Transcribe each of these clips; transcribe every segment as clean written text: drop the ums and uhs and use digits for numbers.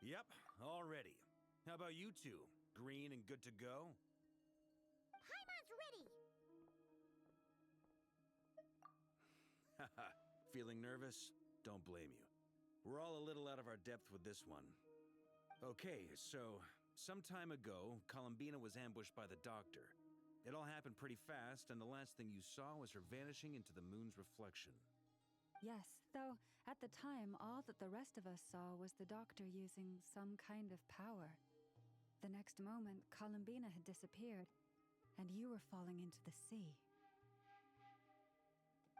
Yep, all ready. How about you two? Green and good to go? Paimon's ready! Haha, feeling nervous? Don't blame you. We're all a little out of our depth with this one. Okay, so, some time ago, Columbina was ambushed by the Doctor. It all happened pretty fast, and the last thing you saw was her vanishing into the moon's reflection. Yes, though at the time, all that the rest of us saw was the Doctor using some kind of power. The next moment, Columbina had disappeared, and you were falling into the sea.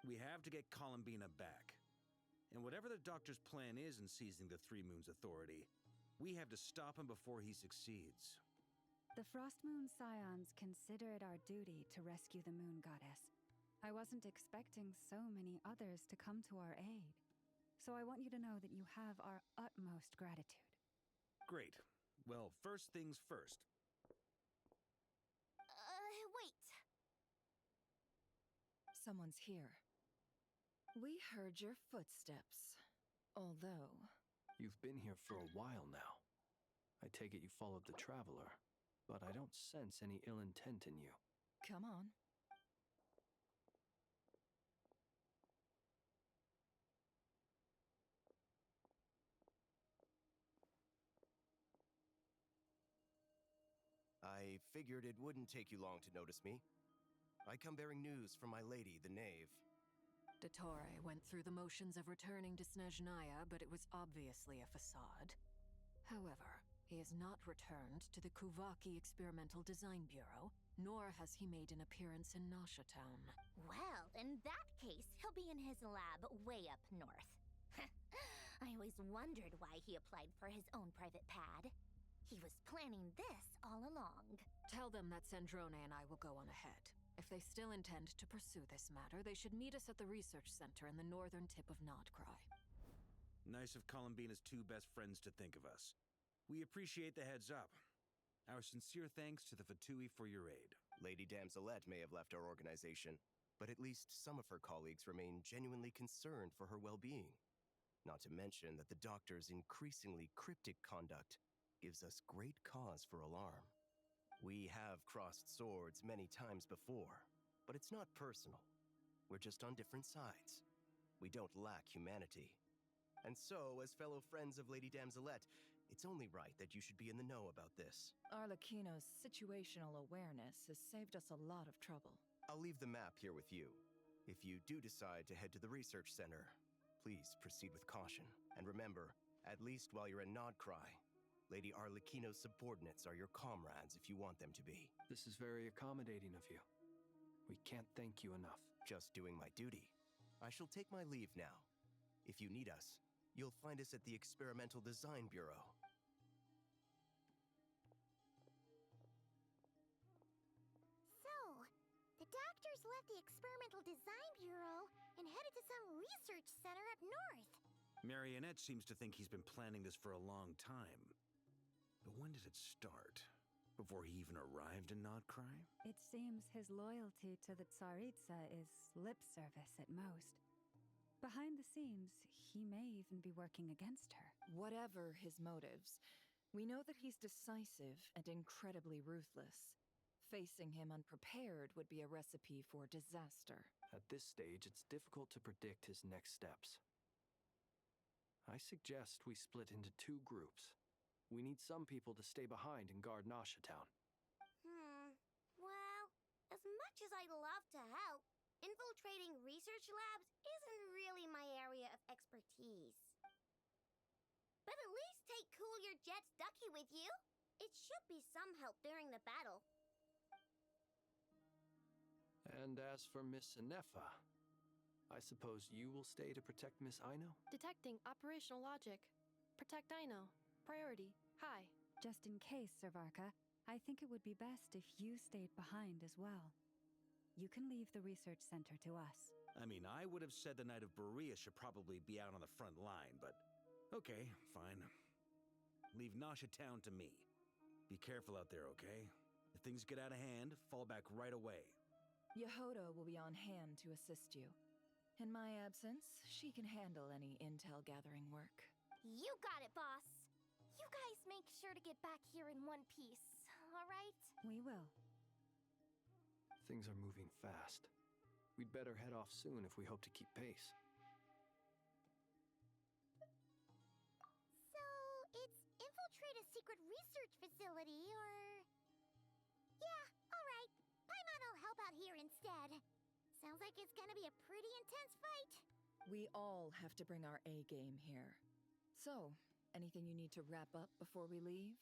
We have to get Columbina back. And whatever the Doctor's plan is in seizing the Three Moons Authority, we have to stop him before he succeeds. The Frost Moon Scions consider it our duty to rescue the Moon Goddess. I wasn't expecting so many others to come to our aid. So I want you to know that you have our utmost gratitude. Great. Well, first things first. Wait. Someone's here. We heard your footsteps. Although... You've been here for a while now. I take it you followed the Traveler, but I don't sense any ill intent in you. Come on. I figured it wouldn't take you long to notice me. I come bearing news from my lady, the Knave. Dottore went through the motions of returning to Snezhnaya, but it was obviously a facade. However, he has not returned to the Kuvaki Experimental Design Bureau, nor has he made an appearance in Nasha Town. Well, in that case, he'll be in his lab way up north. I always wondered why he applied for his own private pad. He was planning this all along. Tell them that Sandrone and I will go on ahead. If they still intend to pursue this matter, they should meet us at the research center in the northern tip of Nodcry. Nice of Columbina's two best friends to think of us. We appreciate the heads up. Our sincere thanks to the Fatui for your aid. Lady Damselette may have left our organization, but at least some of her colleagues remain genuinely concerned for her well-being. Not to mention that the Doctor's increasingly cryptic conduct gives us great cause for alarm. We have crossed swords many times before, but it's not personal. We're just on different sides. We don't lack humanity. And so, as fellow friends of Lady Damselette, it's only right that you should be in the know about this. Arlecchino's situational awareness has saved us a lot of trouble. I'll leave the map here with you. If you do decide to head to the research center, please proceed with caution. And remember, at least while you're in Nodcry, Lady Arlecchino's subordinates are your comrades if you want them to be. This is very accommodating of you. We can't thank you enough. Just doing my duty. I shall take my leave now. If you need us, you'll find us at the Experimental Design Bureau. So, the Doctors left the Experimental Design Bureau and headed to some research center up north. Marionette seems to think he's been planning this for a long time. But when did it start? Before he even arrived in Nodcry? It seems his loyalty to the Tsaritsa is lip service at most. Behind the scenes, he may even be working against her. Whatever his motives, we know that he's decisive and incredibly ruthless. Facing him unprepared would be a recipe for disaster. At this stage, it's difficult to predict his next steps. I suggest we split into two groups. We need some people to stay behind and guard Nasha Town. Well, as much as I'd love to help, infiltrating research labs isn't really my area of expertise. But at least take Cool Your Jet's Ducky with you. It should be some help during the battle. And as for Miss Inefa, I suppose you will stay to protect Miss Aino? Detecting operational logic. Protect Aino. Priority. High. Just in case, Servarka, I think it would be best if you stayed behind as well. You can leave the research center to us. I mean, I would have said the Knight of Berea should probably be out on the front line, but okay, fine. Leave Nasha Town to me. Be careful out there, okay? If things get out of hand, fall back right away. Yehoda will be on hand to assist you. In my absence, she can handle any intel gathering work. You got it, boss. You guys make sure to get back here in one piece, all right? We will. Things are moving fast. We'd better head off soon if we hope to keep pace. So, it's infiltrate a secret research facility, or... Yeah, all right. Paimon'll help out here instead. Sounds like it's gonna be a pretty intense fight. We all have to bring our A game here. So, anything you need to wrap up before we leave?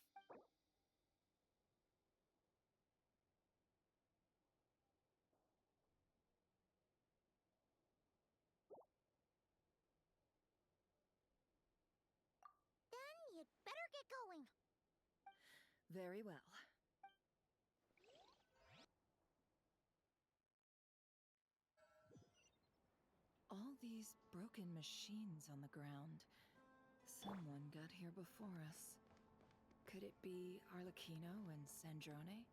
Then you'd better get going. Very well. All these broken machines on the ground. Someone got here before us. Could it be Arlecchino and Sandrone?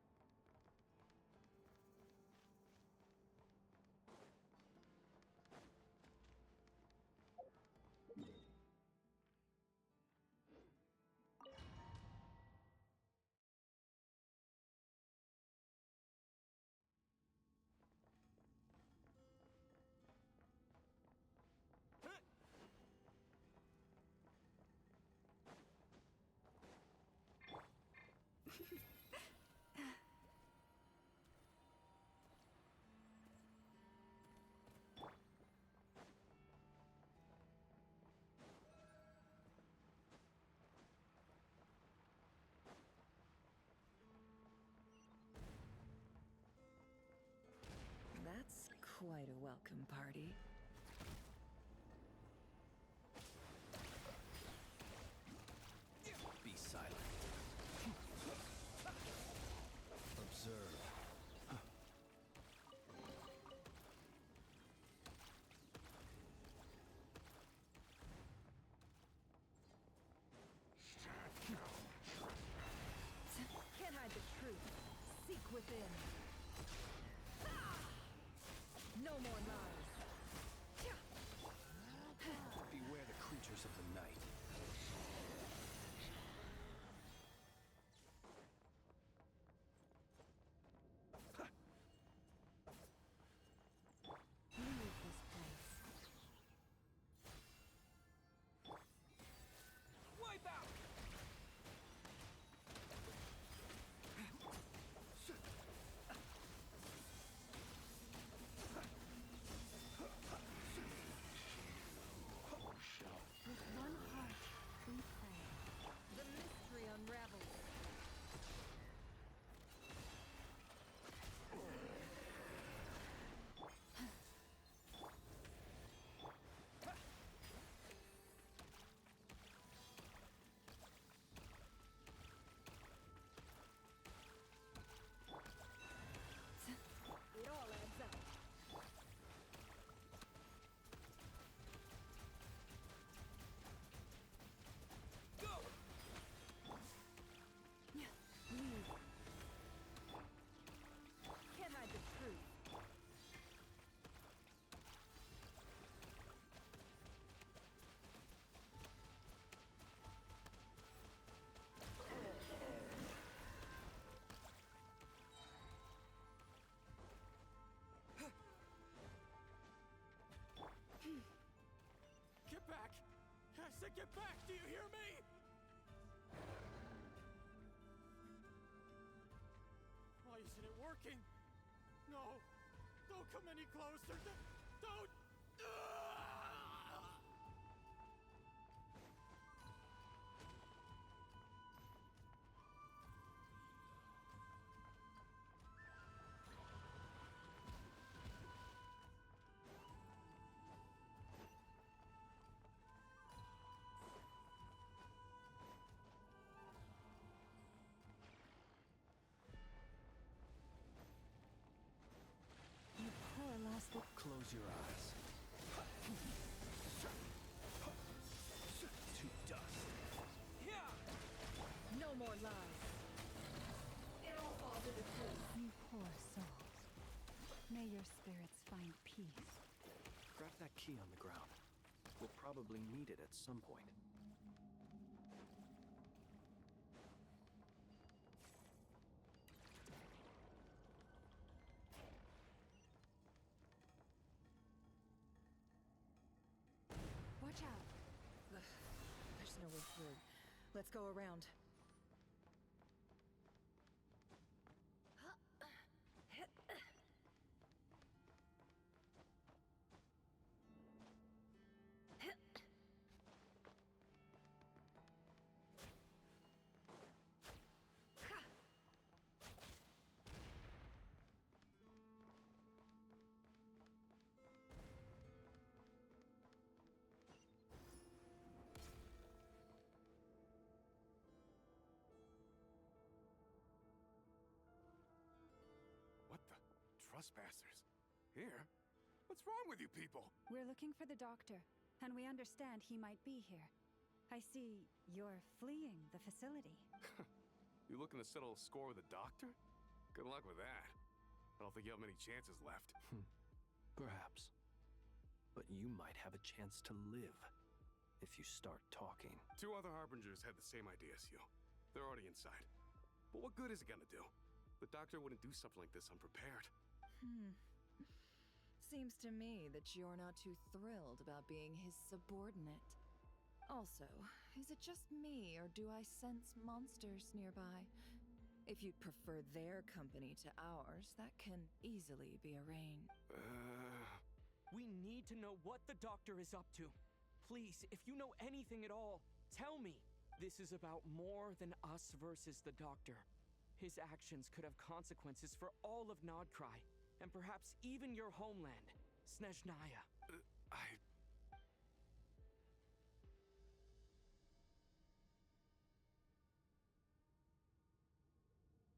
That's quite a welcome party. Be silent. Observe. Can't hide the truth. Seek within. No more lies. Beware the creatures of the night. Leave this place. Wipe out! With one heart, we pray. The mystery unravels. It all adds up. Leave. Can't hide the truth. Get back! I said get back! Do you hear me? Why isn't it working? No! Don't come any closer! Don't! You poor lost... Close your eyes. To dust. No more lies. It all falls into place. You poor souls. May your spirits find peace. Grab that key on the ground. We'll probably need it at some point. we should. Let's go around. What the? Trespassers? Here? What's wrong with you people? We're looking for the doctor, and we understand he might be here. I see you're fleeing the facility. You looking to settle a score with a doctor? Good luck with that. I don't think you have many chances left. Perhaps. But you might have a chance to live if you start talking. 2 other Harbingers had the same idea as you. They're already inside. But what good is it gonna do? The doctor wouldn't do something like this unprepared. Seems to me that you're not too thrilled about being his subordinate. Also, is it just me, or do I sense monsters nearby? If you'd prefer their company to ours, that can easily be arranged. We need to know what the doctor is up to. Please, if you know anything at all, tell me. This is about more than us versus the doctor. His actions could have consequences for all of Nodcry, and perhaps even your homeland, Snezhnaya.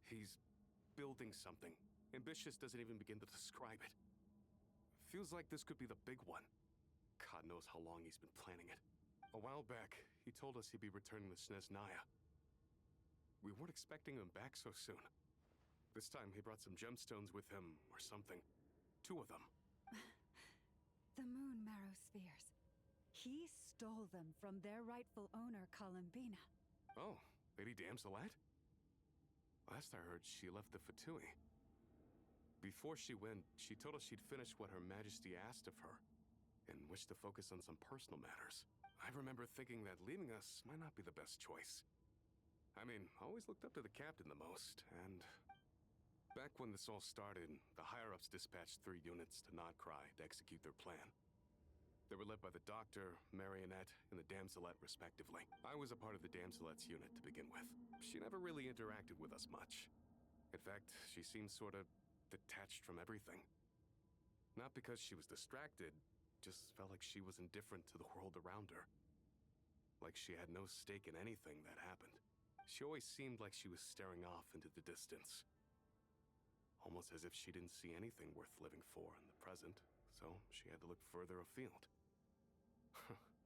He's building something. Ambitious doesn't even begin to describe it. Feels like this could be the big one. God knows how long he's been planning it. A while back, he told us he'd be returning to Snezhnaya. We weren't expecting him back so soon. This time he brought some gemstones with him, or something. 2 of them. The moon marrow spheres. He stole them from their rightful owner, Columbina. Oh, Lady Damselette? Last I heard, she left the Fatui. Before she went, she told us she'd finished what Her Majesty asked of her, and wished to focus on some personal matters. I remember thinking that leaving us might not be the best choice. I mean, I always looked up to the captain the most, and back when this all started, the higher-ups dispatched 3 units to Nodcry to execute their plan. They were led by the Doctor, Marionette, and the Damselette, respectively. I was a part of the Damselette's unit to begin with. She never really interacted with us much. In fact, she seemed sort of detached from everything. Not because she was distracted, just felt like she was indifferent to the world around her. Like she had no stake in anything that happened. She always seemed like she was staring off into the distance. Almost as if she didn't see anything worth living for in the present, so she had to look further afield.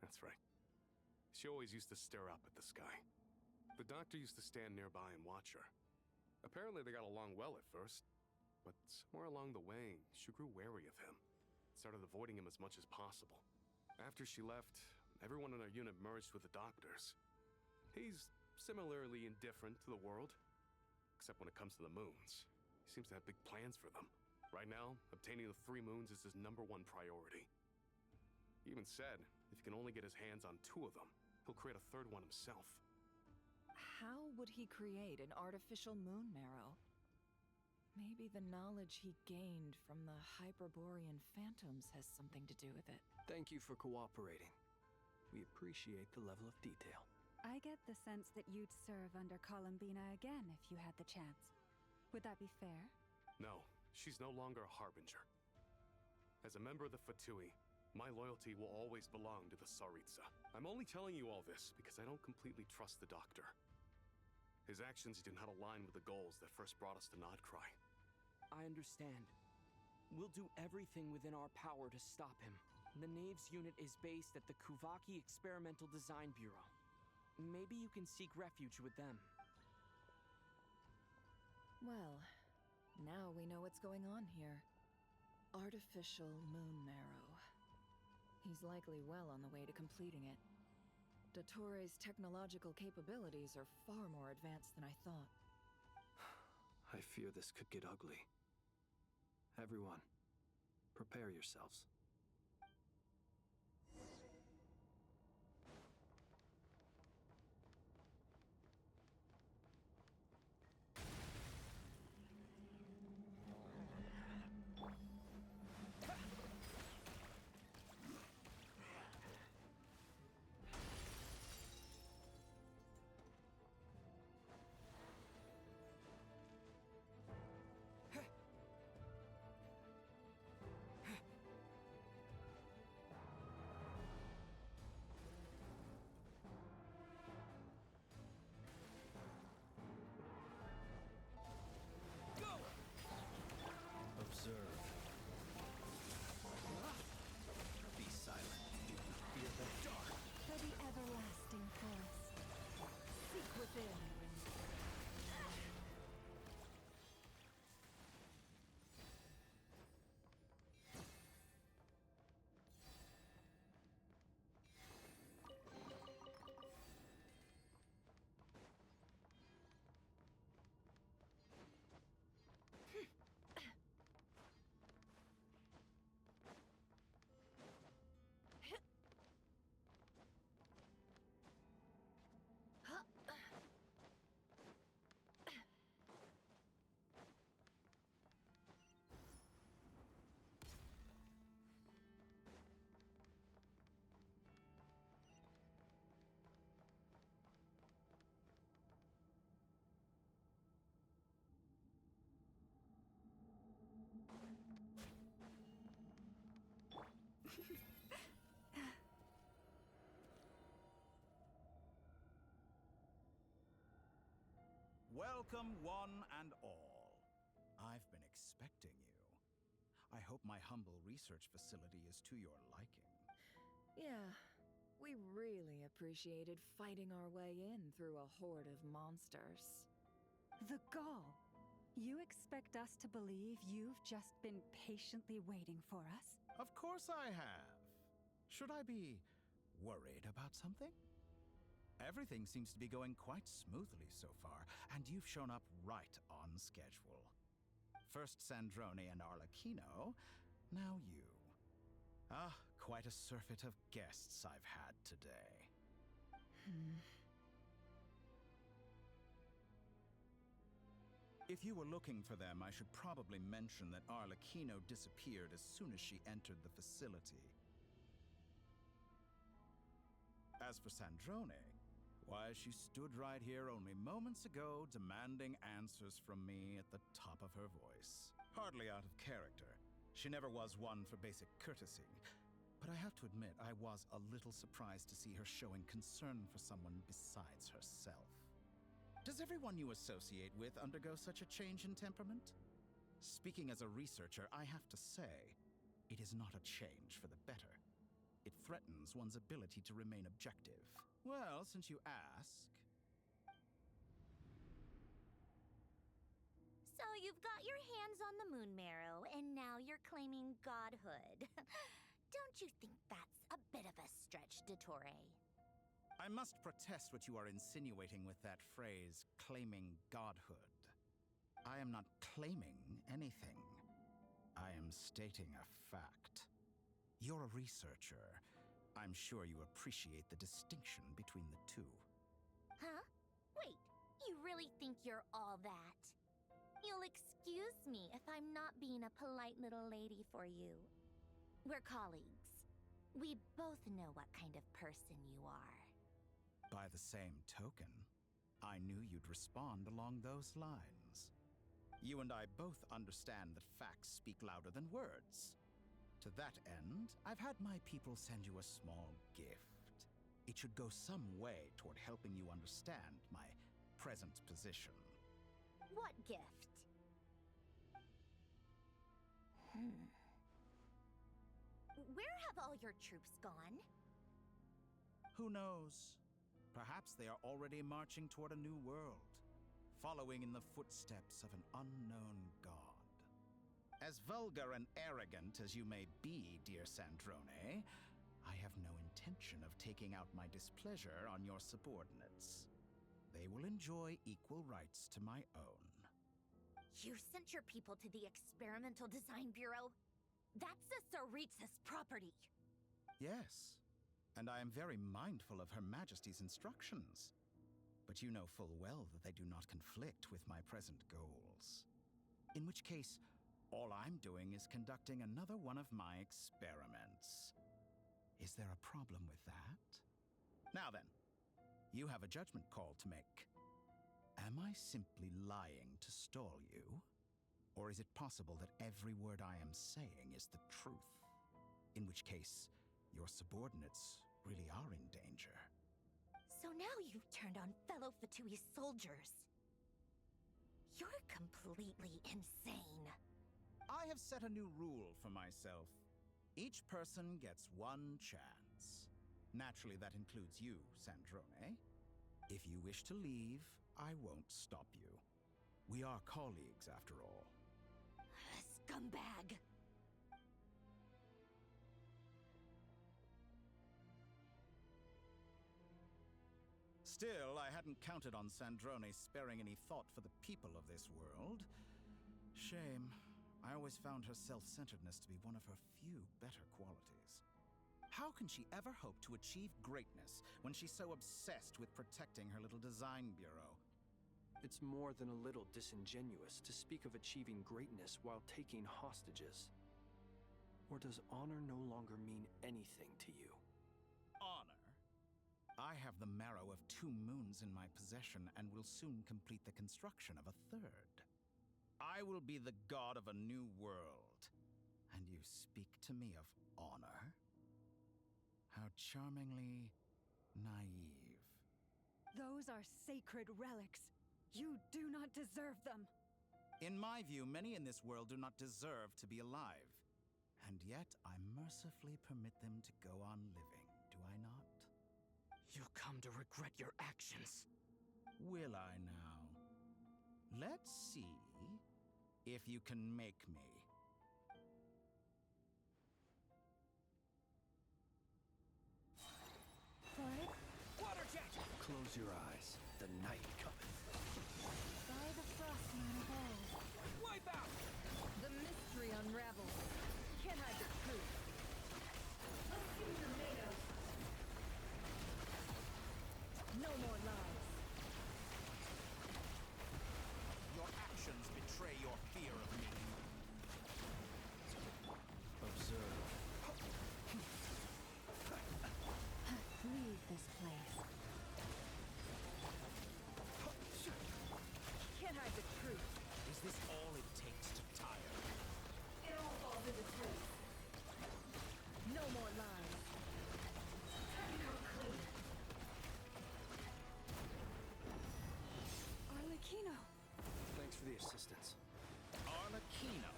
That's right. She always used to stare up at the sky. The doctor used to stand nearby and watch her. Apparently they got along well at first, but somewhere along the way, she grew wary of him. Started avoiding him as much as possible. After she left, everyone in our unit merged with the doctors. He's similarly indifferent to the world, except when it comes to the moons. He seems to have big plans for them. Right now, obtaining the 3 moons is his #1 priority. He even said, if he can only get his hands on 2 of them, he'll create a 3rd one himself. How would he create an artificial moon marrow? Maybe the knowledge he gained from the Hyperborean phantoms has something to do with it. Thank you for cooperating. We appreciate the level of detail. I get the sense that you'd serve under Columbina again if you had the chance. Would that be fair? No, she's no longer a Harbinger. As a member of the Fatui, my loyalty will always belong to the Tsaritsa. I'm only telling you all this because I don't completely trust the Doctor. His actions do not align with the goals that first brought us to Nodcry. I understand. We'll do everything within our power to stop him. The Knaves unit is based at the Kuvaki Experimental Design Bureau. Maybe you can seek refuge with them. Well, now we know what's going on here. Artificial moon marrow. He's likely well on the way to completing it. Dottore's technological capabilities are far more advanced than I thought. I fear this could get ugly. Everyone, prepare yourselves. Welcome, one and all. I've been expecting you. I hope my humble research facility is to your liking. Yeah, we really appreciated fighting our way in through a horde of monsters. The gall. You expect us to believe you've just been patiently waiting for us? Of course I have. Should I be worried about something? Everything seems to be going quite smoothly so far, and you've shown up right on schedule. First Sandrone and Arlecchino, now you. Ah, quite a surfeit of guests I've had today. If you were looking for them, I should probably mention that Arlecchino disappeared as soon as she entered the facility. As for Sandrone, why, she stood right here only moments ago demanding answers from me at the top of her voice. Hardly out of character. She never was one for basic courtesy. But I have to admit, I was a little surprised to see her showing concern for someone besides herself. Does everyone you associate with undergo such a change in temperament? Speaking as a researcher, I have to say, it is not a change for the better. It threatens one's ability to remain objective. Well, since you ask... So you've got your hands on the moon marrow, and now you're claiming godhood. Don't you think that's a bit of a stretch, Dottore? I must protest what you are insinuating with that phrase, claiming godhood. I am not claiming anything. I am stating a fact. You're a researcher. I'm sure you appreciate the distinction between the two. Huh? Wait, you really think you're all that? You'll excuse me if I'm not being a polite little lady for you. We're colleagues. We both know what kind of person you are. By the same token, I knew you'd respond along those lines. You and I both understand that facts speak louder than words. To that end, I've had my people send you a small gift. It should go some way toward helping you understand my present position. What gift? Where have all your troops gone? Who knows? Perhaps they are already marching toward a new world, following in the footsteps of an unknown god. As vulgar and arrogant as you may be, dear Sandrone, I have no intention of taking out my displeasure on your subordinates. They will enjoy equal rights to my own. You sent your people to the Experimental Design Bureau? That's the Tsaritsa's property. Yes, and I am very mindful of Her Majesty's instructions. But you know full well that they do not conflict with my present goals. In which case, all I'm doing is conducting another one of my experiments. Is there a problem with that? Now then, you have a judgment call to make. Am I simply lying to stall you? Or is it possible that every word I am saying is the truth? In which case, your subordinates really are in danger. So now you've turned on fellow Fatui soldiers. You're completely insane. I have set a new rule for myself. Each person gets one chance. Naturally, that includes you, Sandrone. If you wish to leave, I won't stop you. We are colleagues, after all. Scumbag! Still, I hadn't counted on Sandrone sparing any thought for the people of this world. Shame. I always found her self-centeredness to be one of her few better qualities. How can she ever hope to achieve greatness when she's so obsessed with protecting her little design bureau? It's more than a little disingenuous to speak of achieving greatness while taking hostages. Or does honor no longer mean anything to you? Honor? I have the marrow of 2 moons in my possession and will soon complete the construction of a 3rd. I will be the god of a new world. And you speak to me of honor? How charmingly naive. Those are sacred relics. You do not deserve them. In my view, many in this world do not deserve to be alive. And yet, I mercifully permit them to go on living, do I not? You'll come to regret your actions. Will I now? Let's see if you can make me. What? Water jet! Close your eyes. The night cometh. By the frost moon of old. Wipe out! The mystery unravels. Can't hide the truth. Let's see what you're made of. No more lies. Your actions betray your fear of me. Observe. Leave this place. Can't hide the truth. Is this all it takes to tire? It all falls into place. No more lies. Time to come clean. Arlecchino! Thanks for the assistance. Arlecchino.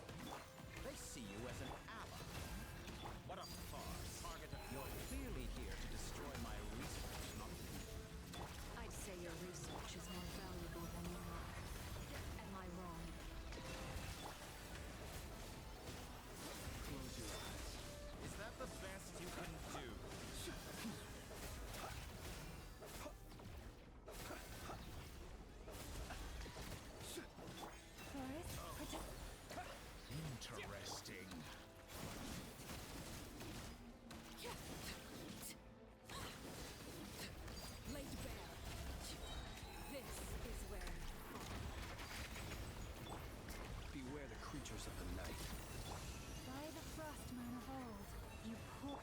They see you as an ally. What a farce. Target of you're clearly here to destroy my research, not me. I'd say your research is more valuable than you are. Am I wrong? Close your eyes. Is that the best you can do? Forest, protect. Interesting. Laid bare. This is where Beware the creatures of the night. By the frost moon of old, you poor.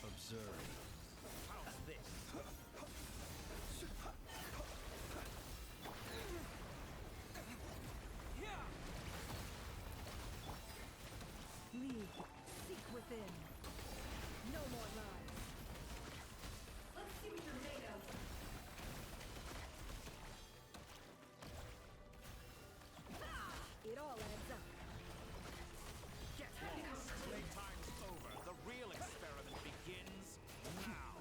Observe. How's this? Leave. seek within. No more lies. Let's see what you're made of. It all adds up. Get lost. Playtime's over. The real experiment begins now.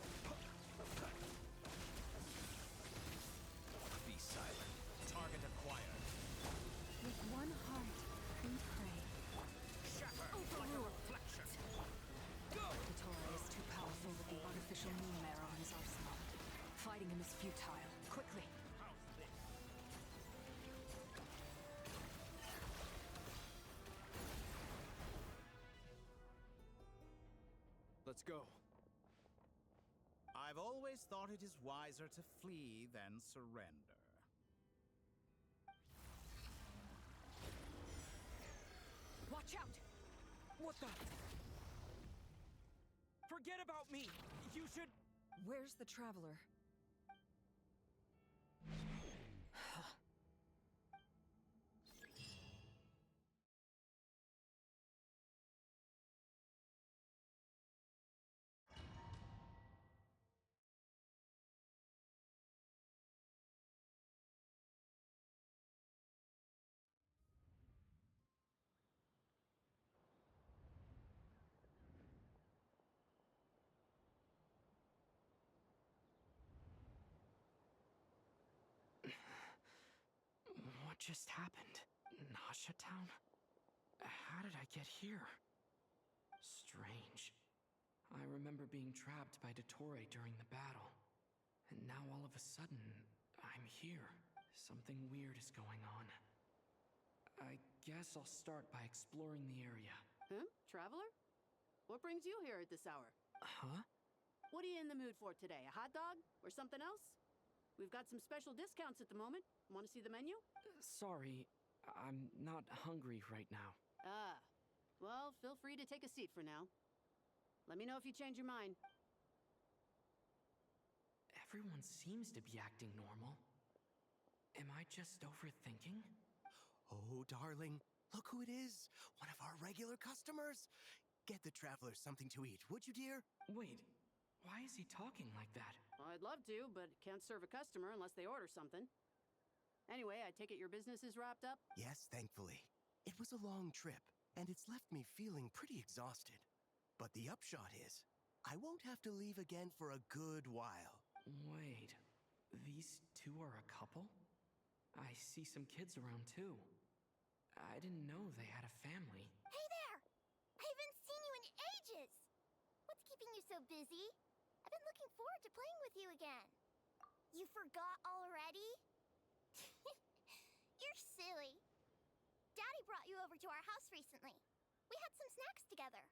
Be silent. Target acquired. With one heart, we pray. Shatter like a reflection. Tora is too powerful with the artificial moon marrow in his arsenal. Fighting him is futile. Quickly! How's this? Let's go. I've always thought it is wiser to flee than surrender. Watch out! What the? Forget about me! You should... Where's the traveler? What just happened? Nasha Town? How did I get here? Strange. I remember being trapped by Dottore during the battle. And now all of a sudden, I'm here. Something weird is going on. I guess I'll start by exploring the area. Traveler? What brings you here at this hour? Huh? What are you in the mood for today? A hot dog? Or something else? We've got some special discounts at the moment. Want to see the menu? Sorry, I'm not hungry right now. Ah. Well, feel free to take a seat for now. Let me know if you change your mind. Everyone seems to be acting normal. Am I just overthinking? Oh, darling, look who it is. One of our regular customers. Get the traveler something to eat, would you, dear? Wait, Why is he talking like that? I'd love to, but can't serve a customer unless they order something. Anyway, I take it your business is wrapped up? Yes, thankfully. It was a long trip, and it's left me feeling pretty exhausted. But the upshot is, I won't have to leave again for a good while. Wait, these two are a couple? I see some kids around too. I didn't know they had a family. Hey there! I haven't seen you in ages! What's keeping you so busy? I've been looking forward to playing with you again. You forgot already? You're silly. Daddy brought you over to our house recently. We had some snacks together.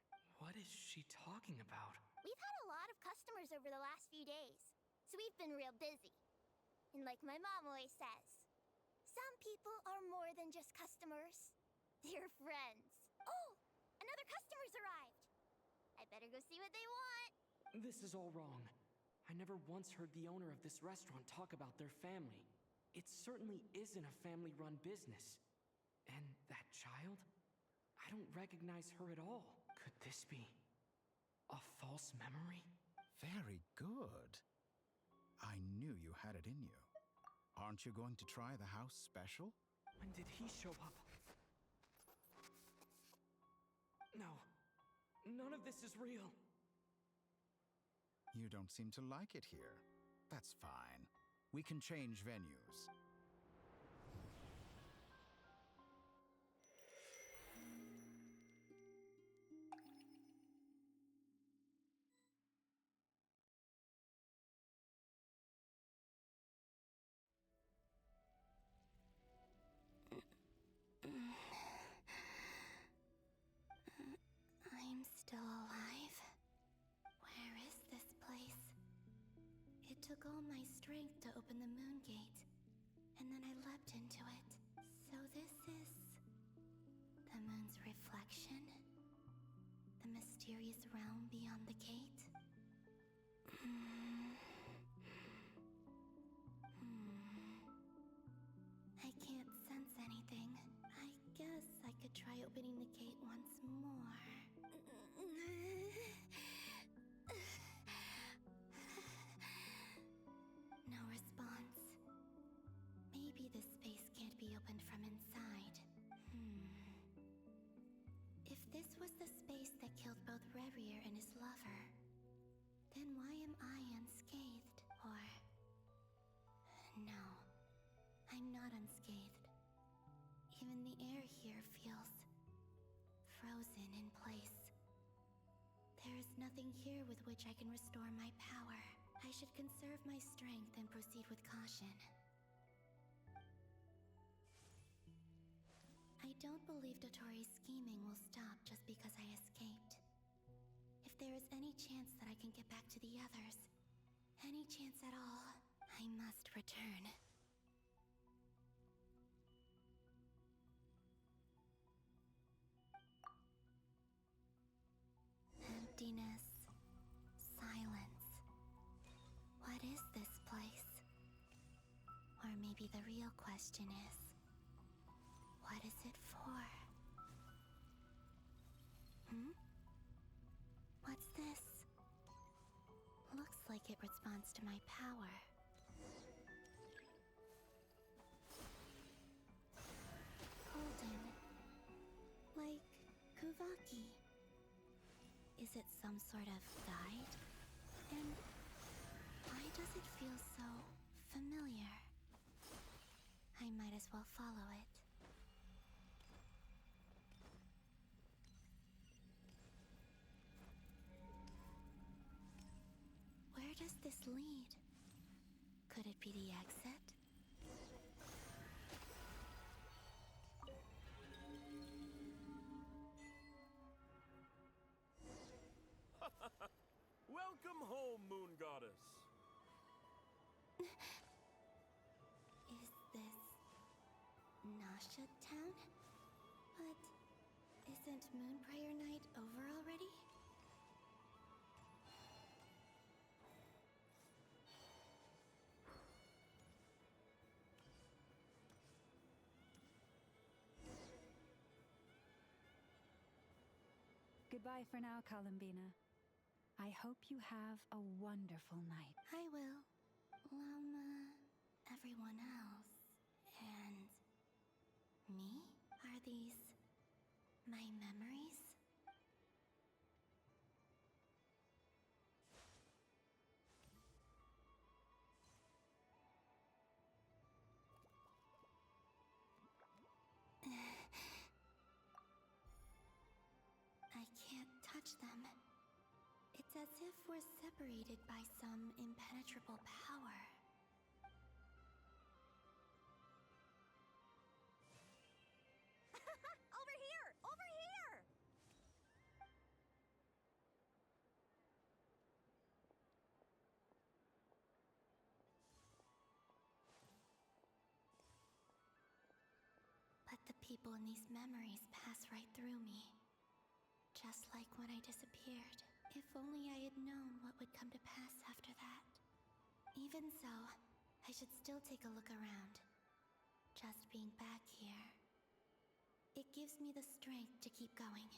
What is she talking about? We've had a lot of customers over the last few days, so we've been real busy. And like my mom always says, some people are more than just customers. They're friends. Oh, another customer's arrived. I better go see what they want. This is all wrong. I never once heard the owner of this restaurant talk about their family. It certainly isn't a family-run business. And that child? I don't recognize her at all. Could this be a false memory? Very good. I knew you had it in you. Aren't you going to try the house special? When did he show up? No, none of this is real. You don't seem to like it here. That's fine. We can change venues. I'm still alive. Where is this place? It took all my strength to open the moon gate, and then I leapt into it. So this is the moon's reflection? The mysterious realm beyond the gate? I can't sense anything. I guess I could try opening the gate once more. No response. Maybe this space can't be opened from inside. If this was the space that killed both Revier and his lover, then why am I unscathed? Or... no, I'm not unscathed. Even the air here feels frozen in place. There is nothing here with which I can restore my power. I should conserve my strength and proceed with caution. I don't believe Dotori's scheming will stop just because I escaped. If there is any chance that I can get back to the others, any chance at all, I must return. Emptiness. Silence. What is this place? Or maybe the real question is, what is it for? What's this? Looks like it responds to my power. Golden. Like Kuvaki. Is it some sort of guide? And why does it feel so familiar? I might as well follow it. Where does this lead? Could it be the exit? Welcome home, Moon Goddess. Is this Nasha Town? But isn't Moon Prayer Night over already? Goodbye for now, Columbina. I hope you have a wonderful night. I will. Everyone else. And me? Are these my memories? I can't touch them. It's as if we're separated by some impenetrable power. Over here! Over here! But the people in these memories pass right through me. Just like when I disappeared. If only I had known what would come to pass after that. Even so, I should still take a look around. Just being back here, it gives me the strength to keep going.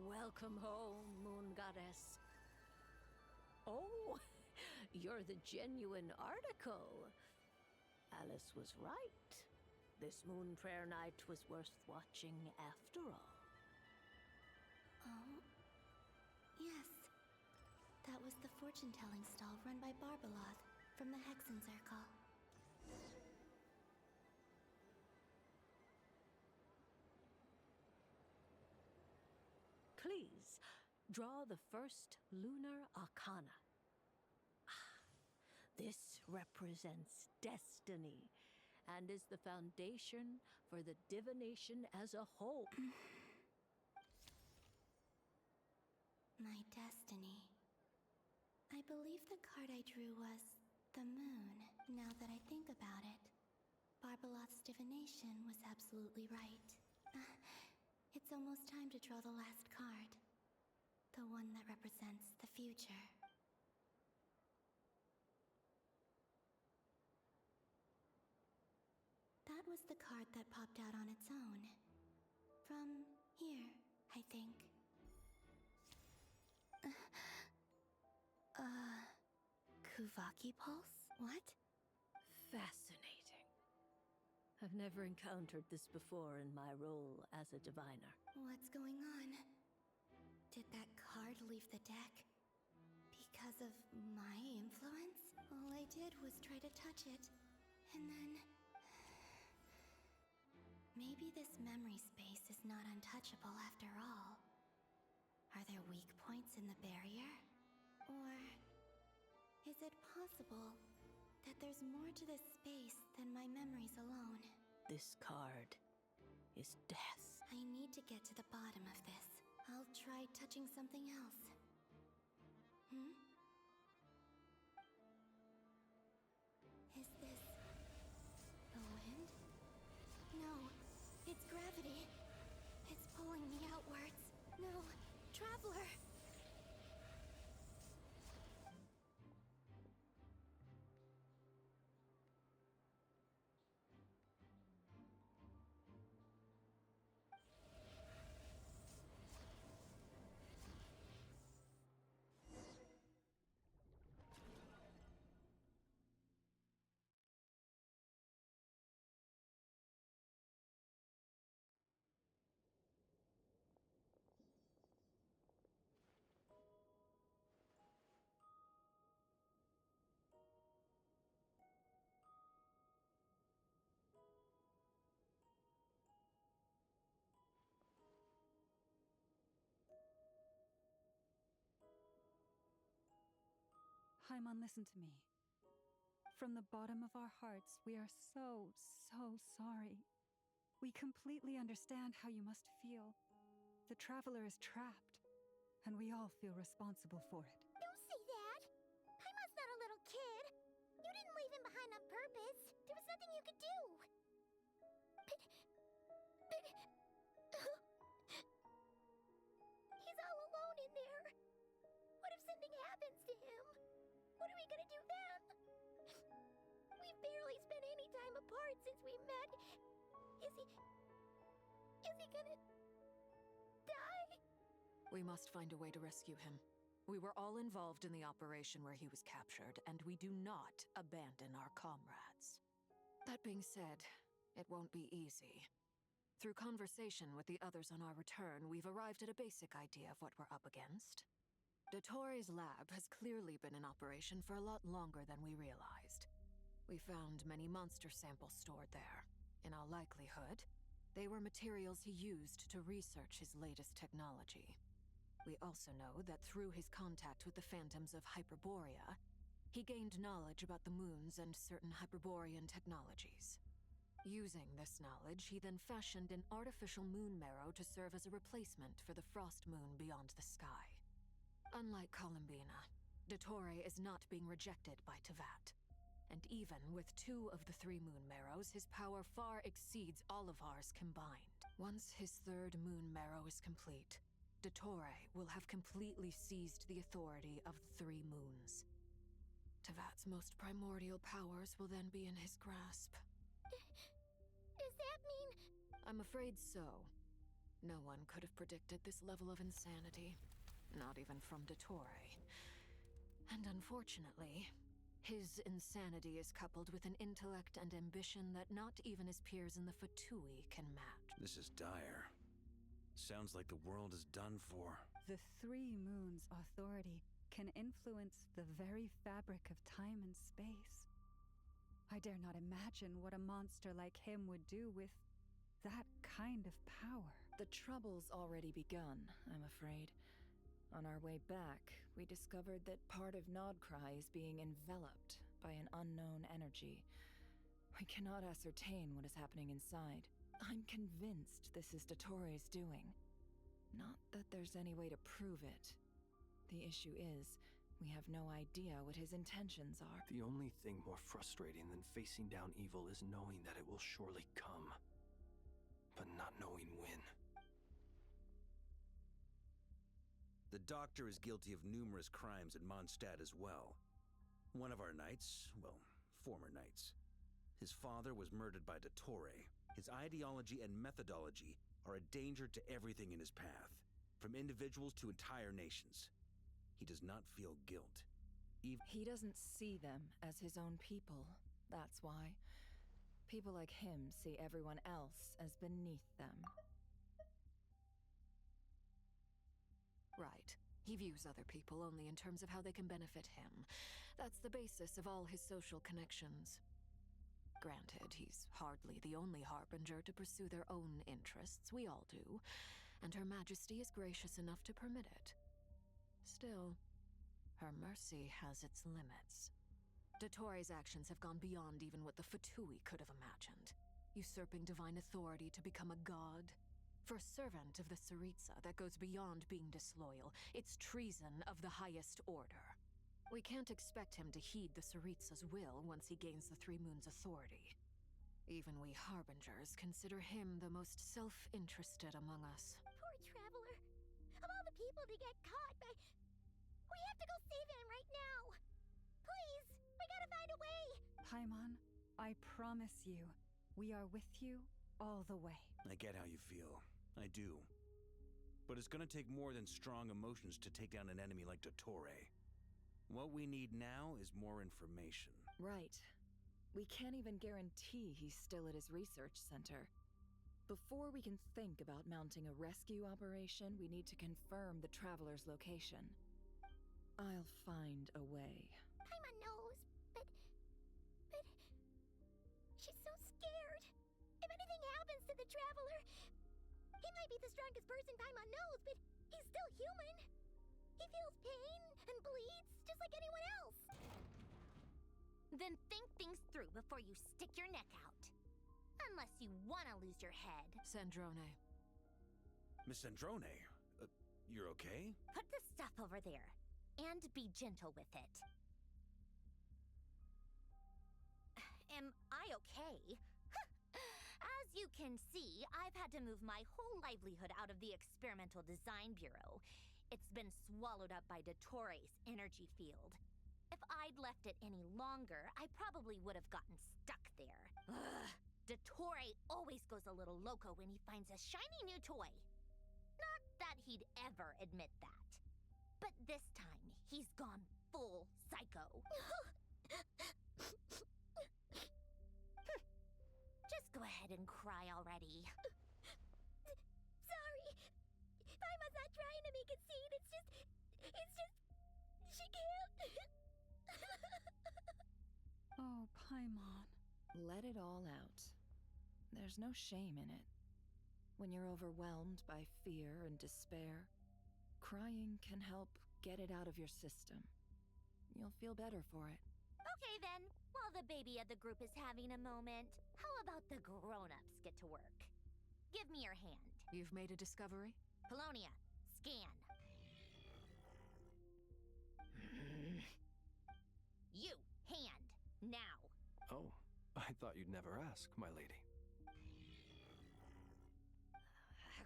Welcome home, Moon Goddess. Oh, you're the genuine article. Alice was right. This Moon Prayer Night was worth watching after all. Oh, yes. That was the fortune-telling stall run by Barbeloth from the Hexen Circle. Please, draw the first lunar arcana. This represents destiny and is the foundation for the divination as a whole. My destiny. I believe the card I drew was the moon, now that I think about it. Barbeloth's divination was absolutely right. It's almost time to draw the last card. The one that represents the future. That was the card that popped out on its own. From here, I think. Kuvaki Pulse? What? Fascinating. I've never encountered this before in my role as a diviner. What's going on? Did that card leave the deck? Because of my influence? All I did was try to touch it, and then... Maybe this memory space is not untouchable after all. Are there weak points in the barrier? Or is it possible that there's more to this space than my memories alone? This card is death. I need to get to the bottom of this. I'll try touching something else. Is this the wind? No, it's gravity. It's pulling me outwards. No, Traveler! Paimon, listen to me. From the bottom of our hearts, we are so sorry. We completely understand how you must feel. The Traveler is trapped, and we all feel responsible for it. Don't say that! Paimon's not a little kid. You didn't leave him behind on purpose. There was nothing you could do. But... He's all alone in there. What if something happens to him? What are we gonna do then? We've barely spent any time apart since we met. Is he gonna die? We must find a way to rescue him. We were all involved in the operation where he was captured, and we do not abandon our comrades. That being said, it won't be easy. Through conversation with the others on our return, we've arrived at a basic idea of what we're up against. Dottoro's lab has clearly been in operation for a lot longer than we realized. We found many monster samples stored there. In all likelihood, they were materials he used to research his latest technology. We also know that through his contact with the phantoms of Hyperborea, he gained knowledge about the moons and certain Hyperborean technologies. Using this knowledge, he then fashioned an artificial moon marrow to serve as a replacement for the frost moon beyond the sky. Unlike Columbina, Dottore is not being rejected by Tevat. And even with 2 of the 3 moon marrows, his power far exceeds all of ours combined. Once his 3rd moon marrow is complete, Dottore will have completely seized the authority of the 3 moons. Tevat's most primordial powers will then be in his grasp. Does that mean... I'm afraid so. No one could have predicted this level of insanity. Not even from Dottore. And unfortunately, his insanity is coupled with an intellect and ambition that not even his peers in the Fatui can match. This is dire. Sounds like the world is done for. The 3 moons' authority can influence the very fabric of time and space. I dare not imagine what a monster like him would do with that kind of power. The trouble's already begun, I'm afraid. On our way back, we discovered that part of Nodcry is being enveloped by an unknown energy. We cannot ascertain what is happening inside. I'm convinced this is Dottore's doing. Not that there's any way to prove it. The issue is, we have no idea what his intentions are. The only thing more frustrating than facing down evil is knowing that it will surely come, but not knowing when. The Doctor is guilty of numerous crimes at Mondstadt as well. One of our knights, well, former knights. His father was murdered by Dottore. His ideology and methodology are a danger to everything in his path, from individuals to entire nations. He does not feel guilt. He doesn't see them as his own people. That's why. People like him see everyone else as beneath them. Right. He views other people only in terms of how they can benefit him. That's the basis of all his social connections. Granted, he's hardly the only harbinger to pursue their own interests. We all do. And Her Majesty is gracious enough to permit it. Still, her mercy has its limits. Dottore's actions have gone beyond even what the Fatui could have imagined. Usurping divine authority to become a god. For a servant of the Tsaritsa, that goes beyond being disloyal. It's treason of the highest order. We can't expect him to heed the Tsaritsa's will once he gains the 3 moons' authority. Even we harbingers consider him the most self-interested among us. Poor Traveler. Of all the people to get caught by... We have to go save him right now! Please! We gotta find a way! Paimon, I promise you, we are with you all the way. I get how you feel. I do. But it's gonna take more than strong emotions to take down an enemy like Dottore. What we need now is more information. Right. We can't even guarantee he's still at his research center. Before we can think about mounting a rescue operation, we need to confirm the Traveler's location. I'll find a way. Paimon knows, but... She's so scared. If anything happens to the Traveler... He might be the strongest person Paimon knows, but he's still human. He feels pain and bleeds just like anyone else. Then think things through before you stick your neck out. Unless you want to lose your head. Sandrone. Miss Sandrone, you're okay? Put the stuff over there. And be gentle with it. Am I okay? As you can see, I've had to move my whole livelihood out of the Experimental Design Bureau. It's been swallowed up by Dottores' energy field. If I'd left it any longer, I probably would have gotten stuck there. Ugh. Dottore always goes a little loco when he finds a shiny new toy. Not that he'd ever admit that. But this time, he's gone full psycho. Just go ahead and cry already. Sorry. Paimon's not trying to make a scene. It's just... She can't. Oh, Paimon. Let it all out. There's no shame in it. When you're overwhelmed by fear and despair, crying can help get it out of your system. You'll feel better for it. Okay then, while the baby of the group is having a moment, how about the grown-ups get to work? Give me your hand. You've made a discovery? Polonia, scan. You, hand, now. Oh, I thought you'd never ask, my lady.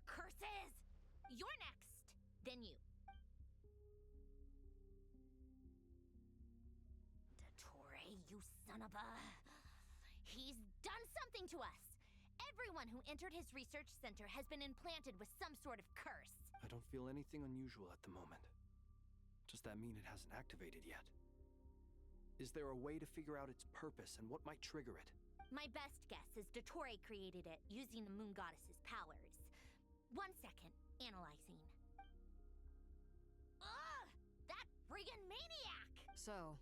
Curses! You're next! Then you. Dottore, you son of a... He's done something to us! Everyone who entered his research center has been implanted with some sort of curse. I don't feel anything unusual at the moment. Does that mean it hasn't activated yet? Is there a way to figure out its purpose and what might trigger it? My best guess is Dottore created it using the Moon Goddess's powers. 1 second, analyzing. Ugh! That friggin' maniac! So,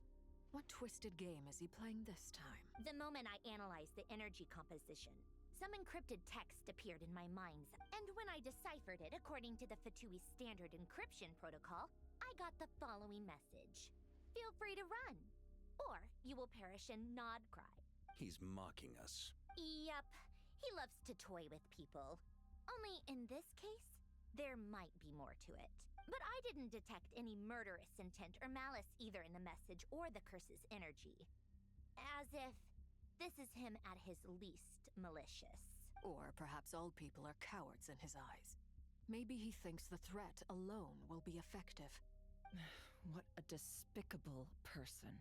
what twisted game is he playing this time? The moment I analyzed the energy composition, some encrypted text appeared in my mind's eye. And when I deciphered it according to the Fatui standard encryption protocol, I got the following message. Feel free to run, or you will perish in nod cry. He's mocking us. Yup, he loves to toy with people. Only in this case, there might be more to it. But I didn't detect any murderous intent or malice either in the message or the curse's energy. As if this is him at his least malicious. Or perhaps all people are cowards in his eyes. Maybe he thinks the threat alone will be effective. What a despicable person.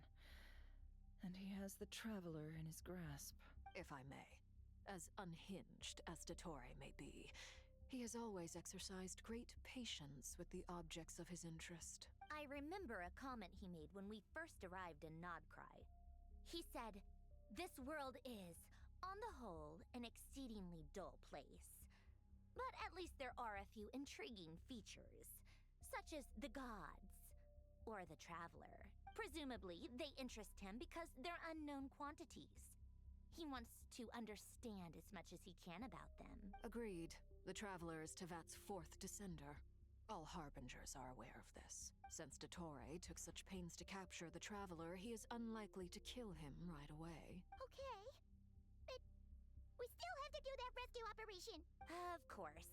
And he has the Traveler in his grasp. If I may. As unhinged as Dottore may be, he has always exercised great patience with the objects of his interest. I remember a comment he made when we first arrived in Nodcry. He said, "This world is, on the whole, an exceedingly dull place. But at least there are a few intriguing features, such as the gods, or the Traveler. Presumably, they interest him because they're unknown quantities. He wants to understand as much as he can about them." Agreed. The Traveler is Tevat's 4th descender. All Harbingers are aware of this. Since Dottore took such pains to capture the Traveler, he is unlikely to kill him right away. Okay. But we still have to do that rescue operation. Of course.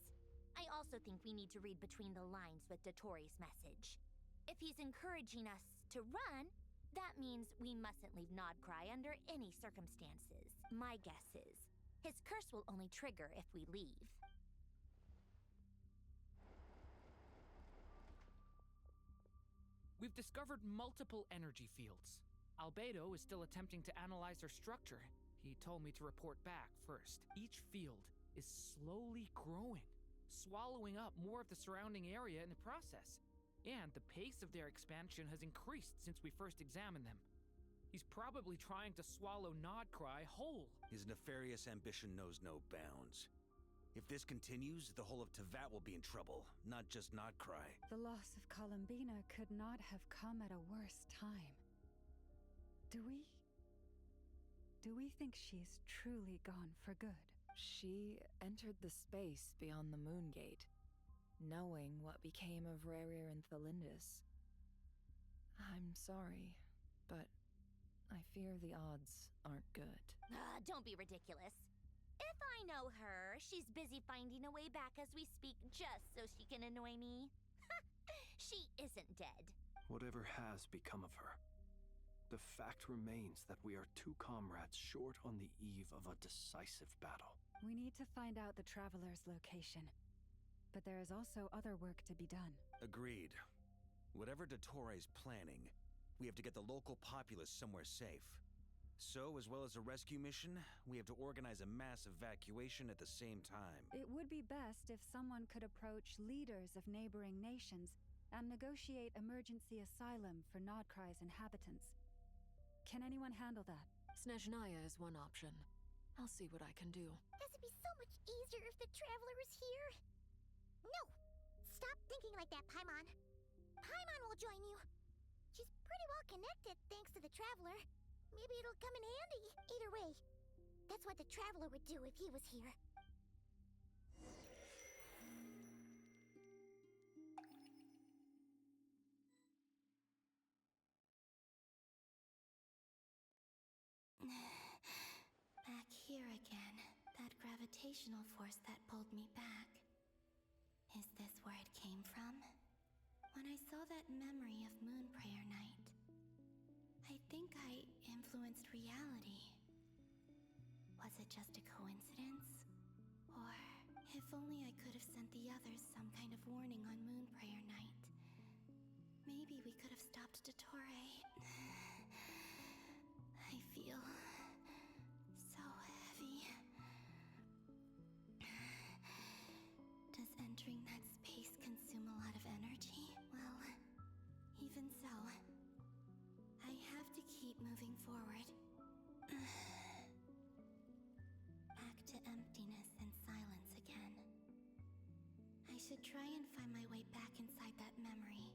I also think we need to read between the lines with Dottore's message. If he's encouraging us to run, that means we mustn't leave Nodcry under any circumstances. My guess is, his curse will only trigger if we leave. We've discovered multiple energy fields. Albedo is still attempting to analyze their structure. He told me to report back first. Each field is slowly growing, swallowing up more of the surrounding area in the process. And the pace of their expansion has increased since we first examined them. He's probably trying to swallow Nodcry whole. His nefarious ambition knows no bounds. If this continues, the whole of Tevat will be in trouble, not just Nodcry. The loss of Columbina could not have come at a worse time. Do we think she's truly gone for good? She entered the space beyond the Moon Gate, knowing what became of Rerir and Thelindis. I'm sorry, but I fear the odds aren't good. Don't be ridiculous. If I know her, she's busy finding a way back as we speak just so she can annoy me. She isn't dead. Whatever has become of her, the fact remains that we are two comrades short on the eve of a decisive battle. We need to find out the Traveler's location. But there is also other work to be done. Agreed. Whatever Dottore is planning, we have to get the local populace somewhere safe. So, as well as a rescue mission, we have to organize a mass evacuation at the same time. It would be best if someone could approach leaders of neighboring nations and negotiate emergency asylum for Nodkrai's inhabitants. Can anyone handle that? Snezhnaya is one option. I'll see what I can do. This would be so much easier if the Traveler was here. No! Stop thinking like that, Paimon. Paimon will join you. She's pretty well connected thanks to the Traveler. Maybe it'll come in handy. Either way, that's what the Traveler would do if he was here. Back here again. That gravitational force that pulled me back. Is this where it came from? When I saw that memory of Moon Prayer Night, I think I influenced reality. Was it just a coincidence? Or, if only I could have sent the others some kind of warning on Moon Prayer Night. Maybe we could have stopped Dottore. I feel so heavy. Does entering that space consume a lot of energy? Well, even so, I have to keep moving forward. Back to emptiness and silence again. I should try and find my way back inside that memory.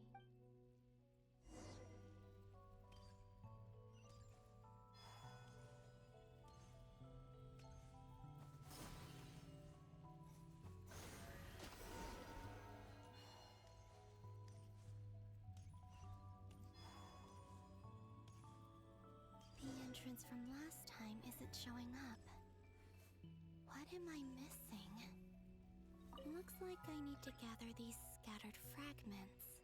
The entrance from last time isn't showing up. What am I missing? Looks like I need to gather these scattered fragments.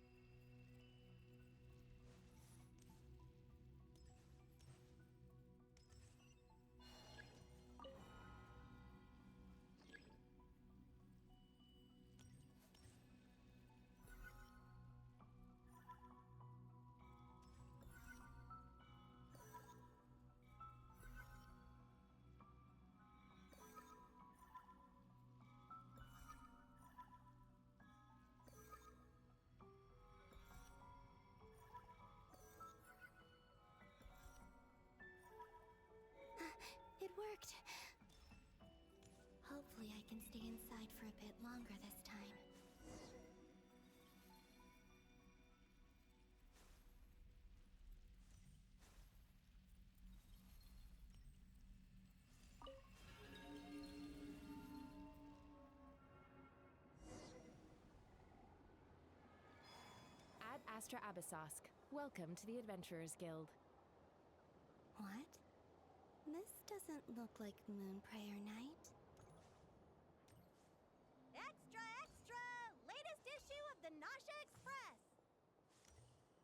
It worked. Hopefully I can stay inside for a bit longer this time. Ad Astra Abyssosque. Welcome to the Adventurers Guild. What? This doesn't look like Moon Prayer Night. Extra, extra! Latest issue of the Nasha Express!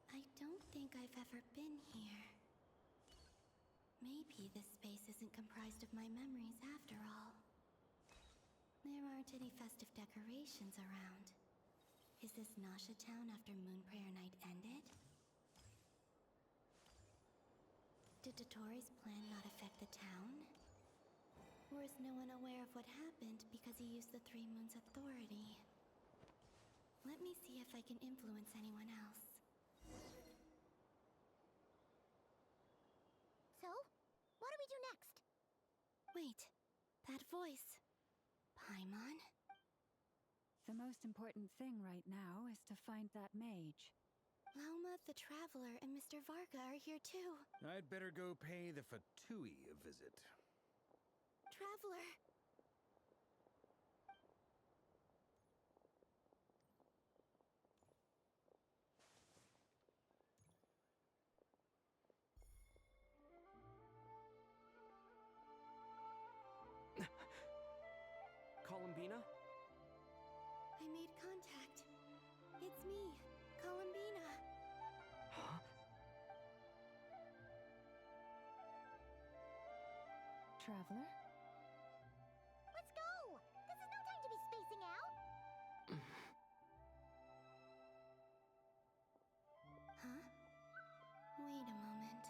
I don't think I've ever been here. Maybe this space isn't comprised of my memories after all. There aren't any festive decorations around. Is this Nasha Town after Moon Prayer Night ended? Did Dottore's plan not affect the town? Or is no one aware of what happened because he used the Three Moons' authority? Let me see if I can influence anyone else. So, what do we do next? Wait, that voice. Paimon? The most important thing right now is to find that mage. Lauma the Traveler and Mr. Varga are here too. I'd better go pay the Fatui a visit. Traveler! I made contact. It's me, Columbina. Huh? Traveler? Let's go! This is no time to be spacing out! Huh? Wait a moment.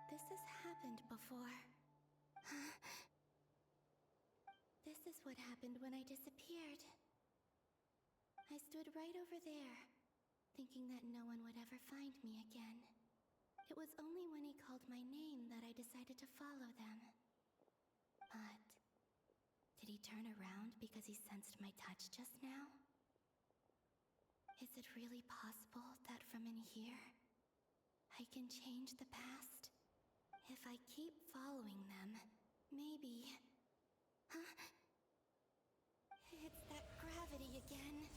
This has happened before. Huh? This is what happened when I disappeared. I stood right over there, thinking that no one would ever find me again. It was only when he called my name that I decided to follow them. But did he turn around because he sensed my touch just now? Is it really possible that from in here, I can change the past? If I keep following them, maybe... Huh? It's that gravity again.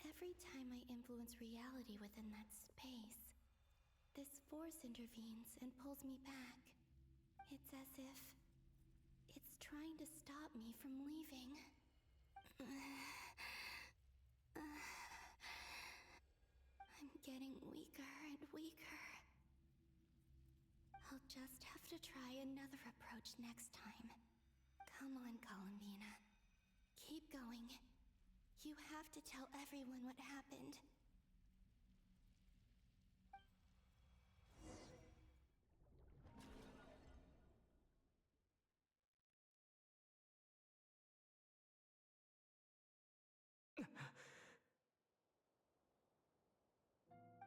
Every time I influence reality within that space, this force intervenes and pulls me back. It's as if it's trying to stop me from leaving. I'm getting weaker and weaker. I'll just have to try another approach next time. Come on, Columbina. Keep going. You have to tell everyone what happened.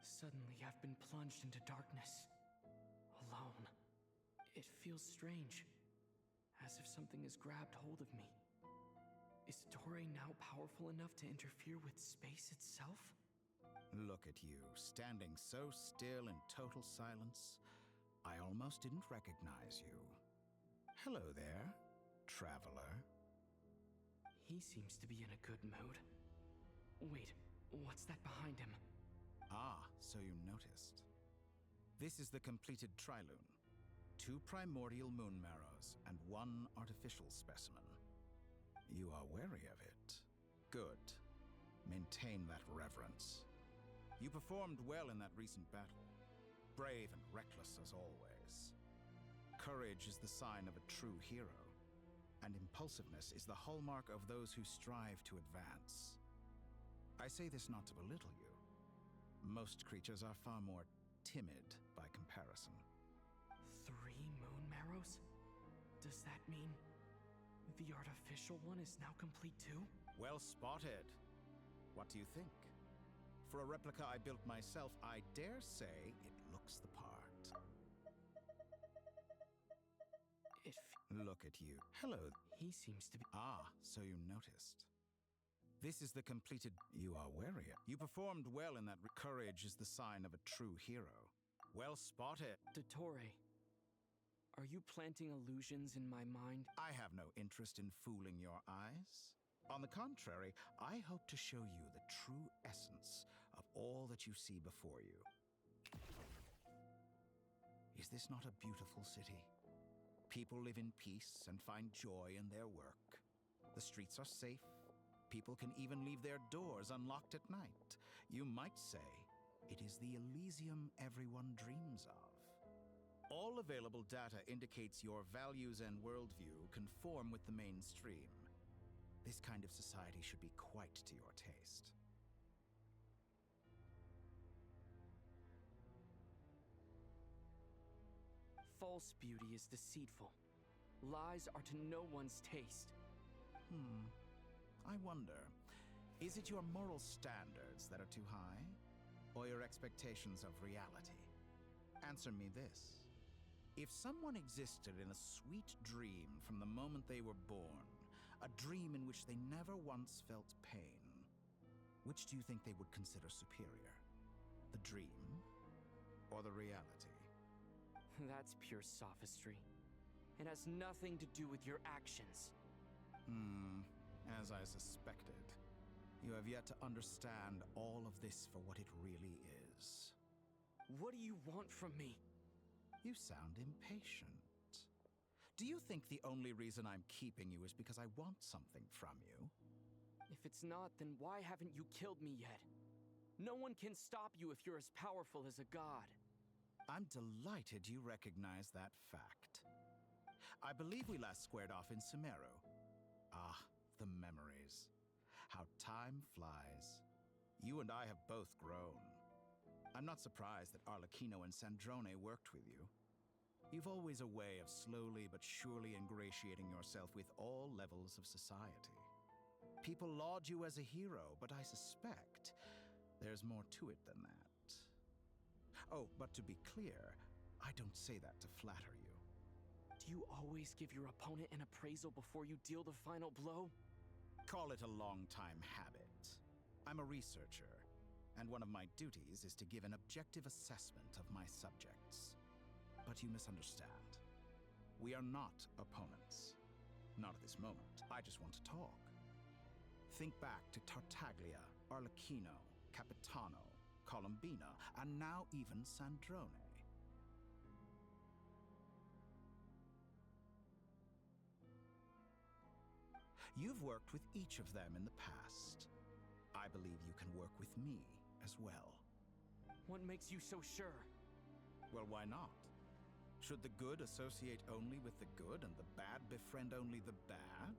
Suddenly, I've been plunged into darkness. Alone. It feels strange. As if something has grabbed hold of me. Is Toray now powerful enough to interfere with space itself? Look at you, standing so still in total silence. I almost didn't recognize you. Hello there, traveler. He seems to be in a good mood. Wait, what's that behind him? Ah, so you noticed. This is the completed Trilune. 2 primordial moon marrows and 1 artificial specimen. You are wary of it. Good. Maintain that reverence. You performed well in that recent battle. Brave and reckless as always. Courage is the sign of a true hero, and impulsiveness is the hallmark of those who strive to advance. I say this not to belittle you. Most creatures are far more timid by comparison. 3 moon marrows? Does that mean the artificial one is now complete too? Well spotted. What do you think? For a replica I built myself, I dare say it looks the part. Look at you. Hello. He seems to be... Ah, so you noticed. This is the completed... You are wary. You performed well in that... Courage is the sign of a true hero. Well spotted. Dottore, are you planting illusions in my mind? I have no interest in fooling your eyes. On the contrary, I hope to show you the true essence of all that you see before you. Is this not a beautiful city? People live in peace and find joy in their work. The streets are safe. People can even leave their doors unlocked at night. You might say it is the Elysium everyone dreams of. All available data indicates your values and worldview conform with the mainstream. This kind of society should be quite to your taste. False beauty is deceitful. Lies are to no one's taste. I wonder, is it your moral standards that are too high? Or your expectations of reality? Answer me this. If someone existed in a sweet dream from the moment they were born, a dream in which they never once felt pain, which do you think they would consider superior? The dream or the reality? That's pure sophistry. It has nothing to do with your actions. As I suspected. You have yet to understand all of this for what it really is. What do you want from me? You sound impatient. Do you think the only reason I'm keeping you is because I want something from you? If it's not, then why haven't you killed me yet? No one can stop you if you're as powerful as a god. I'm delighted you recognize that fact. I believe we last squared off in Sumeru. Ah, the memories. How time flies. You and I have both grown. I'm not surprised that Arlecchino and Sandrone worked with you. You've always a way of slowly but surely ingratiating yourself with all levels of society. People laud you as a hero, but I suspect there's more to it than that. Oh, but to be clear, I don't say that to flatter you. Do you always give your opponent an appraisal before you deal the final blow? Call it a long-time habit. I'm a researcher, and one of my duties is to give an objective assessment of my subjects. But you misunderstand. We are not opponents. Not at this moment. I just want to talk. Think back to Tartaglia, Arlecchino, Capitano, Colombina, and now even Sandrone. You've worked with each of them in the past. I believe you can work with me as well. What makes you so sure? Well, why not? Should the good associate only with the good and the bad befriend only the bad?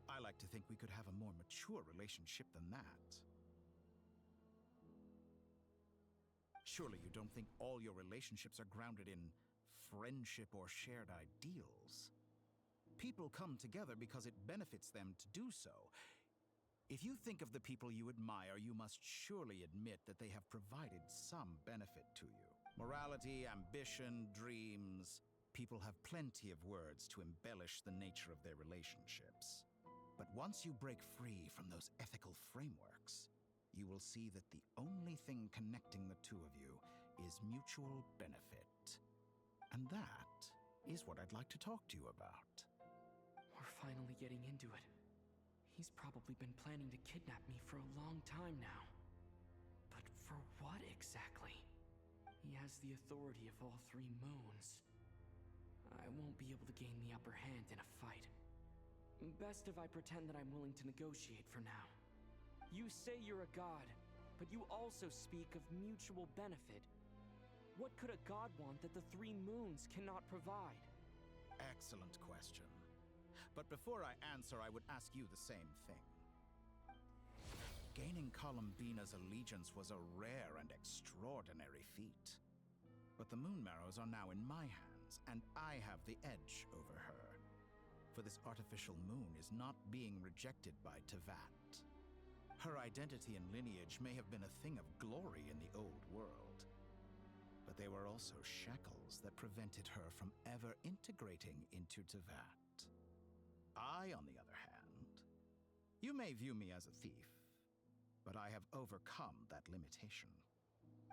I like to think we could have a more mature relationship than that. Surely you don't think all your relationships are grounded in friendship or shared ideals? People come together because it benefits them to do so. If you think of the people you admire, you must surely admit that they have provided some benefit to you. Morality, ambition, dreams. People have plenty of words to embellish the nature of their relationships. But once you break free from those ethical frameworks, you will see that the only thing connecting the two of you is mutual benefit. And that is what I'd like to talk to you about. We're finally getting into it. He's probably been planning to kidnap me for a long time now. But for what exactly? He has the authority of all three moons. I won't be able to gain the upper hand in a fight. Best if I pretend that I'm willing to negotiate for now. You say you're a god, but you also speak of mutual benefit. What could a god want that the three moons cannot provide? Excellent question. But before I answer, I would ask you the same thing. Gaining Colombina's allegiance was a rare and extraordinary feat. But the Moon Marrows are now in my hands, and I have the edge over her. For this artificial moon is not being rejected by Tevat. Her identity and lineage may have been a thing of glory in the old world, but they were also shackles that prevented her from ever integrating into Tevat. I, on the other hand, you may view me as a thief, but I have overcome that limitation.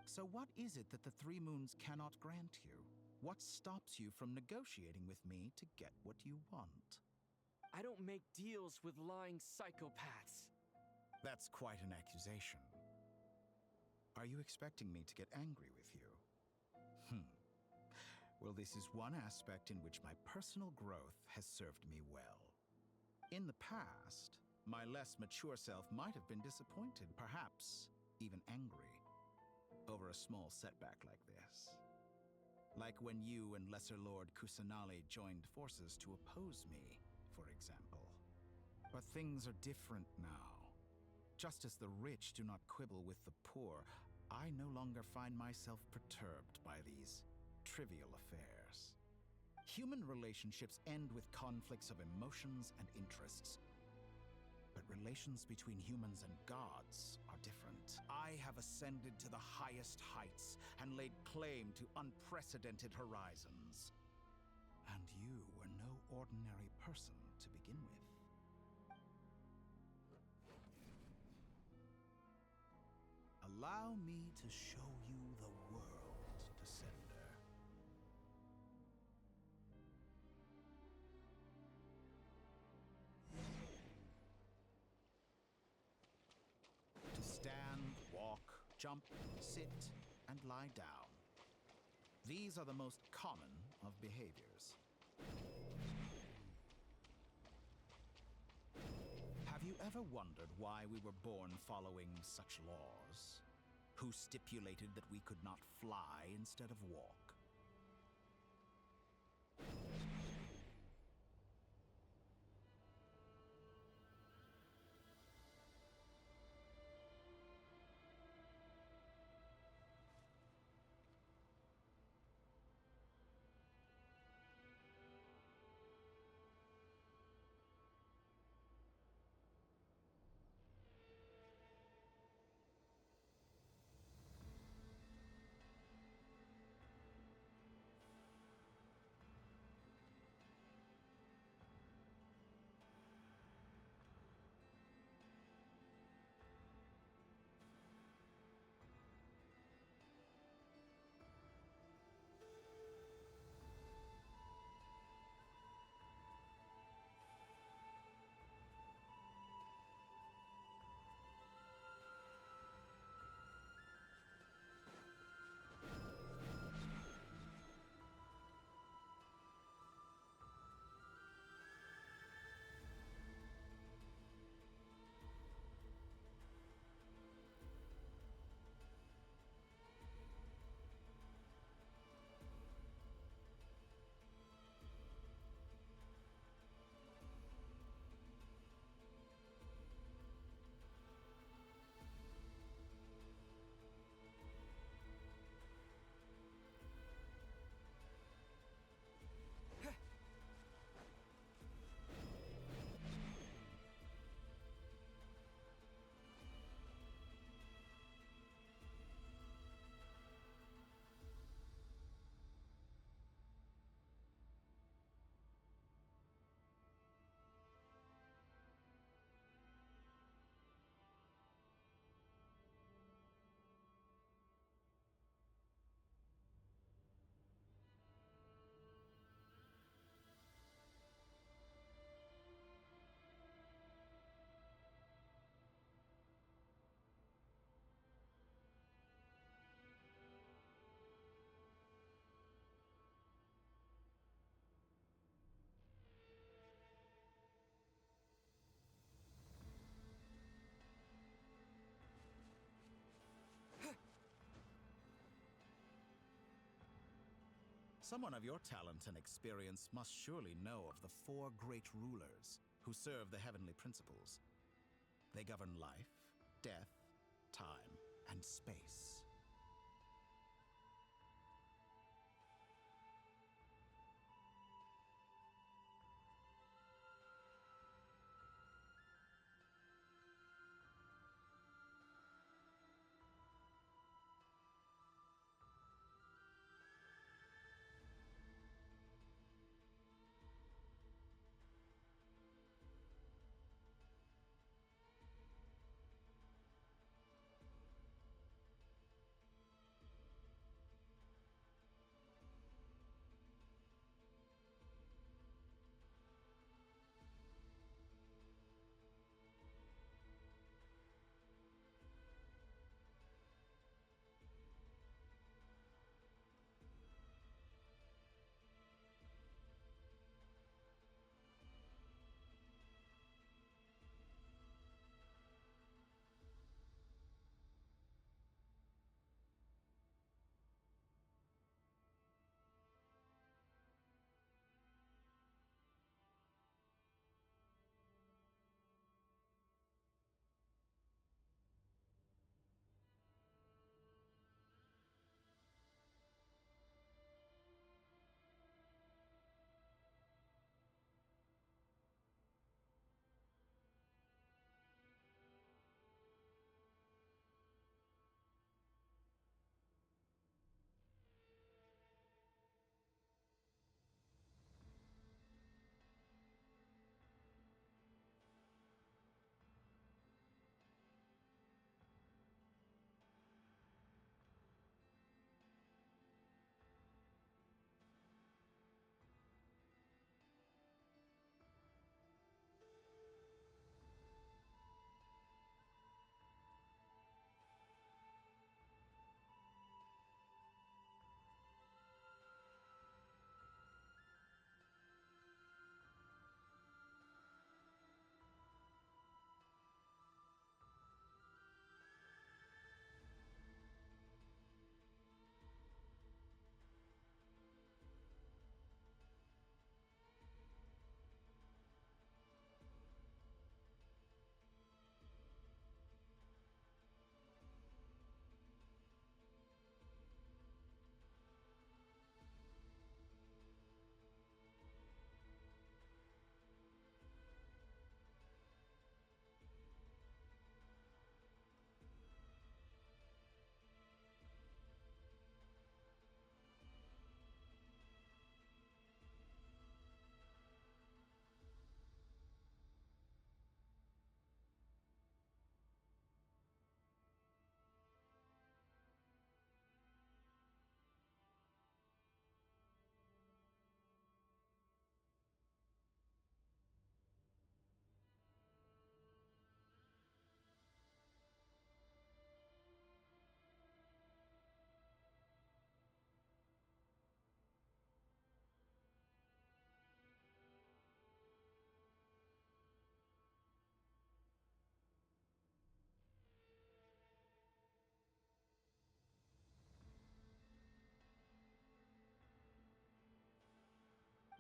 So what is it that the Three Moons cannot grant you? What stops you from negotiating with me to get what you want? I don't make deals with lying psychopaths. That's quite an accusation. Are you expecting me to get angry with you? Well, this is one aspect in which my personal growth has served me well. In the past, my less mature self might have been disappointed, perhaps even angry, over a small setback like this. Like when you and Lesser Lord Kusanali joined forces to oppose me, for example. But things are different now. Just as the rich do not quibble with the poor, I no longer find myself perturbed by these trivial affairs. Human relationships end with conflicts of emotions and interests. But relations between humans and gods are different. I have ascended to the highest heights and laid claim to unprecedented horizons. And you were no ordinary person to begin with. Allow me to show you the world, Descender. To stand, walk, jump, sit, and lie down. These are the most common of behaviors. Have you ever wondered why we were born following such laws? Who stipulated that we could not fly instead of walk? Someone of your talent and experience must surely know of the four great rulers who serve the heavenly principles. They govern life, death, time, and space.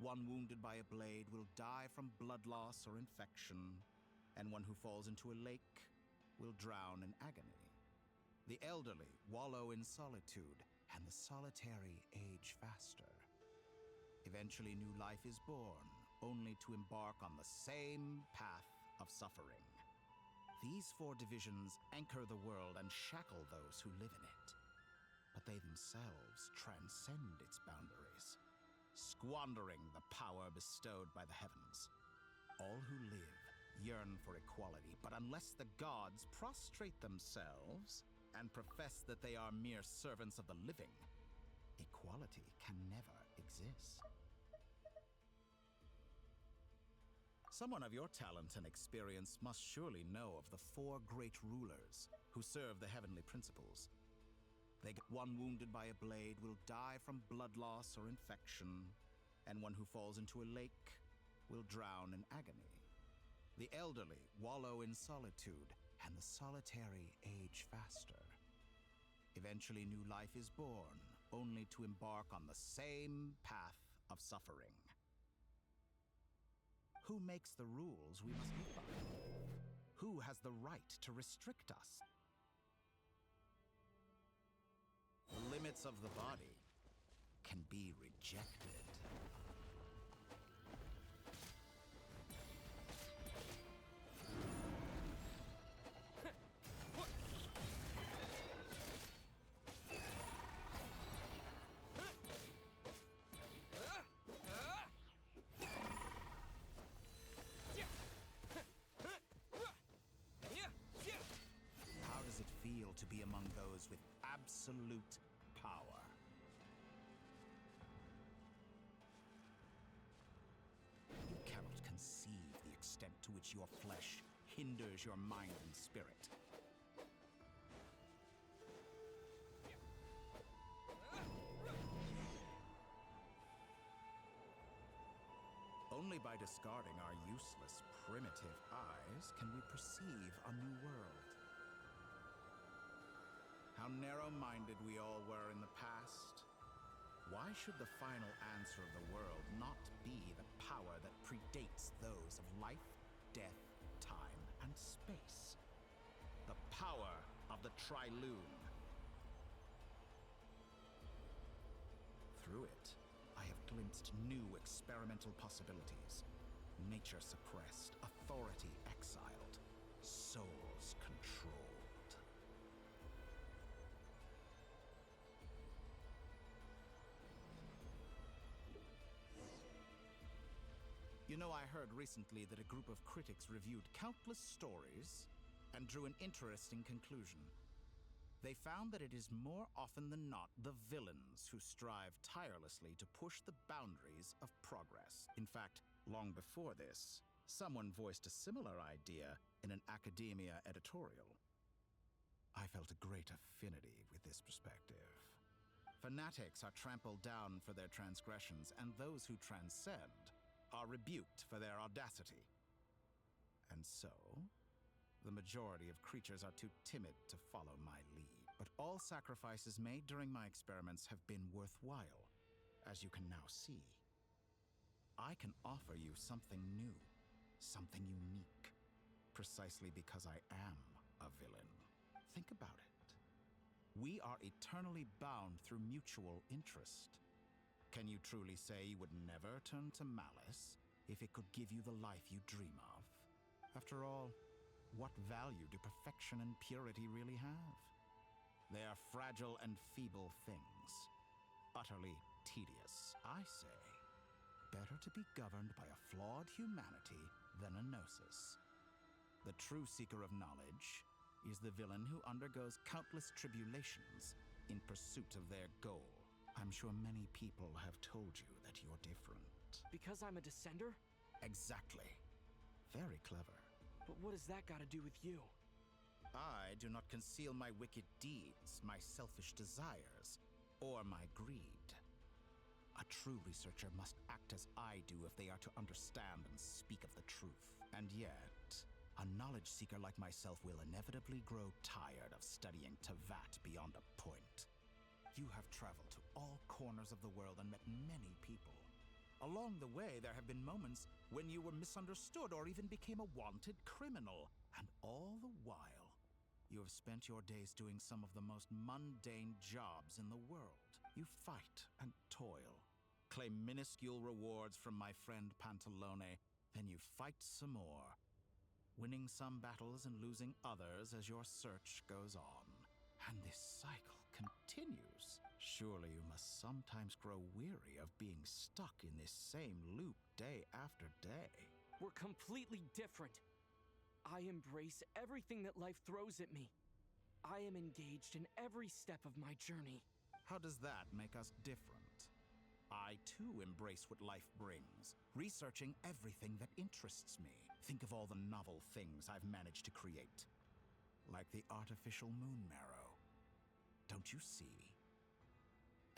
One wounded by a blade will die from blood loss or infection, and one who falls into a lake will drown in agony. The elderly wallow in solitude, and the solitary age faster. Eventually, new life is born, only to embark on the same path of suffering. These four divisions anchor the world and shackle those who live in it. But they themselves transcend its boundaries, squandering the power bestowed by the heavens. All who live yearn for equality, but unless the gods prostrate themselves and profess that they are mere servants of the living, equality can never exist. Someone of your talent and experience must surely know of the four great rulers who serve the heavenly principles. One wounded by a blade will die from blood loss or infection, and one who falls into a lake will drown in agony. The elderly wallow in solitude, and the solitary age faster. Eventually, new life is born, only to embark on the same path of suffering. Who makes the rules we must live by? Who has the right to restrict us? The limits of the body can be rejected. How does it feel to be among those with absolute power? You cannot conceive the extent to which your flesh hinders your mind and spirit. Only by discarding our useless, primitive eyes can we perceive a new world. How narrow-minded we all were in the past. Why should the final answer of the world not be the power that predates those of life, death, time, and space? The power of the Triloon. Through it, I have glimpsed new experimental possibilities. Nature suppressed, authority exiled, souls controlled. You know, I heard recently that a group of critics reviewed countless stories and drew an interesting conclusion. They found that it is more often than not the villains who strive tirelessly to push the boundaries of progress. In fact, long before this, someone voiced a similar idea in an academia editorial. I felt a great affinity with this perspective. Fanatics are trampled down for their transgressions, and those who transcend are rebuked for their audacity. And so, the majority of creatures are too timid to follow my lead. But all sacrifices made during my experiments have been worthwhile, as you can now see. I can offer you something new, something unique, precisely because I am a villain. Think about it. We are eternally bound through mutual interest. Can you truly say you would never turn to malice if it could give you the life you dream of? After all, what value do perfection and purity really have? They are fragile and feeble things, utterly tedious. I say, better to be governed by a flawed humanity than a gnosis. The true seeker of knowledge is the villain who undergoes countless tribulations in pursuit of their goal. I'm sure many people have told you that you're different. Because I'm a descender? Exactly. Very clever. But what has that got to do with you? I do not conceal my wicked deeds, my selfish desires, or my greed. A true researcher must act as I do if they are to understand and speak of the truth. And yet, a knowledge seeker like myself will inevitably grow tired of studying Tavat beyond a point. You have traveled to all corners of the world and met many people. Along the way, there have been moments when you were misunderstood or even became a wanted criminal. And all the while, you have spent your days doing some of the most mundane jobs in the world. You fight and toil, claim minuscule rewards from my friend Pantalone, then you fight some more, winning some battles and losing others as your search goes on. And this cycle continues. Surely you must sometimes grow weary of being stuck in this same loop day after day. We're completely different. I embrace everything that life throws at me. I am engaged in every step of my journey. How does that make us different? I too embrace what life brings, researching everything that interests me. Think of all the novel things I've managed to create. Like the artificial moon marrow. Don't you see?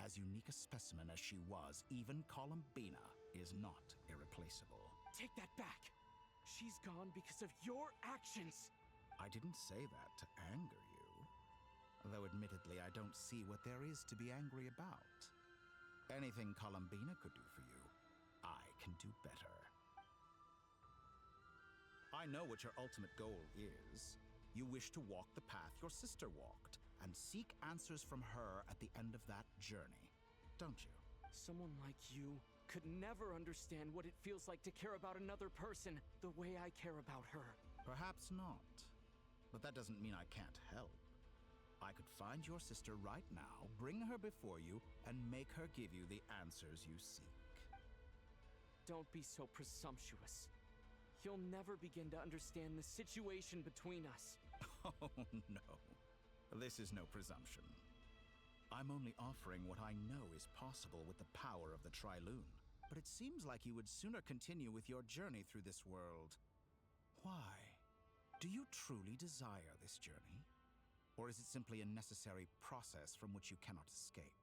As unique a specimen as she was, even Columbina is not irreplaceable. Take that back! She's gone because of your actions! I didn't say that to anger you. Though admittedly, I don't see what there is to be angry about. Anything Columbina could do for you, I can do better. I know what your ultimate goal is. You wish to walk the path your sister walked, and seek answers from her at the end of that journey, don't you? Someone like you could never understand what it feels like to care about another person the way I care about her. Perhaps not. But that doesn't mean I can't help. I could find your sister right now, bring her before you, and make her give you the answers you seek. Don't be so presumptuous. You'll never begin to understand the situation between us. Oh, no. This is no presumption. I'm only offering what I know is possible with the power of the Triloon. But it seems like you would sooner continue with your journey through this world. Why? Do you truly desire this journey? Or is it simply a necessary process from which you cannot escape?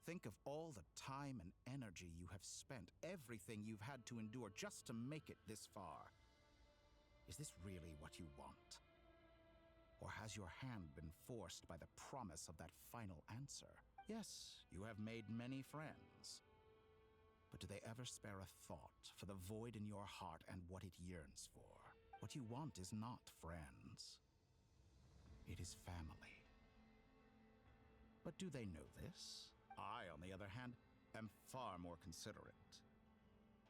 Think of all the time and energy you have spent, everything you've had to endure just to make it this far. Is this really what you want? Or has your hand been forced by the promise of that final answer? Yes, you have made many friends. But do they ever spare a thought for the void in your heart and what it yearns for? What you want is not friends. It is family. But do they know this? I, on the other hand, am far more considerate.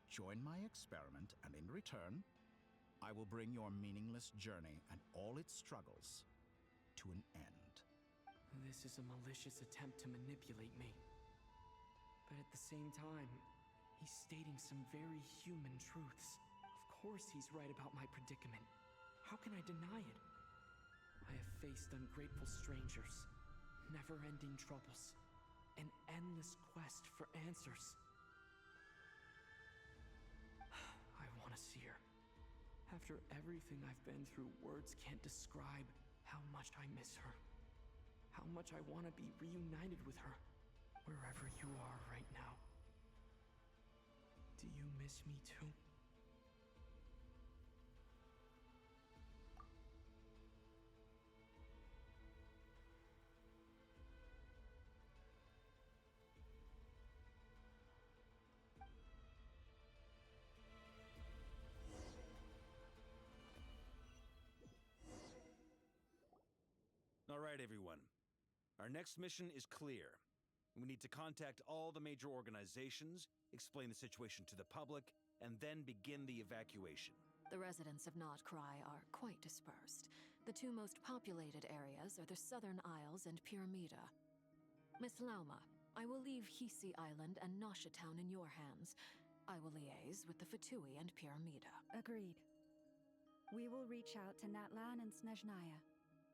Join my experiment, and in return, I will bring your meaningless journey and all its struggles to an end. This is a malicious attempt to manipulate me. But at the same time, he's stating some very human truths. Of course he's right about my predicament. How can I deny it? I have faced ungrateful strangers, never-ending troubles, an endless quest for answers. I want to see her. After everything I've been through, words can't describe how much I miss her. How much I want to be reunited with her, wherever you are right now. Do you miss me too? All right, everyone. Our next mission is clear. We need to contact all the major organizations, explain the situation to the public, and then begin the evacuation. The residents of Not Cry are quite dispersed. The two most populated areas are the Southern Isles and Pyramida. Miss Lauma, I will leave Hisi Island and Nasha Town in your hands. I will liaise with the Fatui and Pyramida. Agreed. We will reach out to Natlan and Snezhnaya.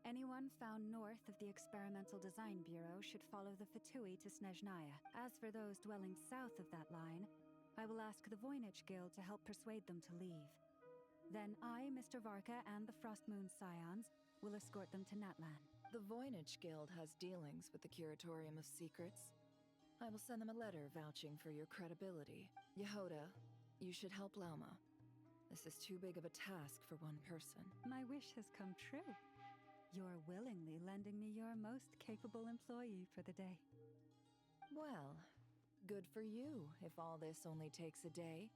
Anyone found north of the Experimental Design Bureau should follow the Fatui to Snezhnaya. As for those dwelling south of that line, I will ask the Voynich Guild to help persuade them to leave. Then I, Mr. Varka, and the Frostmoon Scions will escort them to Natlan. The Voynich Guild has dealings with the Curatorium of Secrets. I will send them a letter vouching for your credibility. Yehoda, you should help Lauma. This is too big of a task for one person. My wish has come true. You're willingly lending me your most capable employee for the day. Well, Good for you, if all this only takes a day.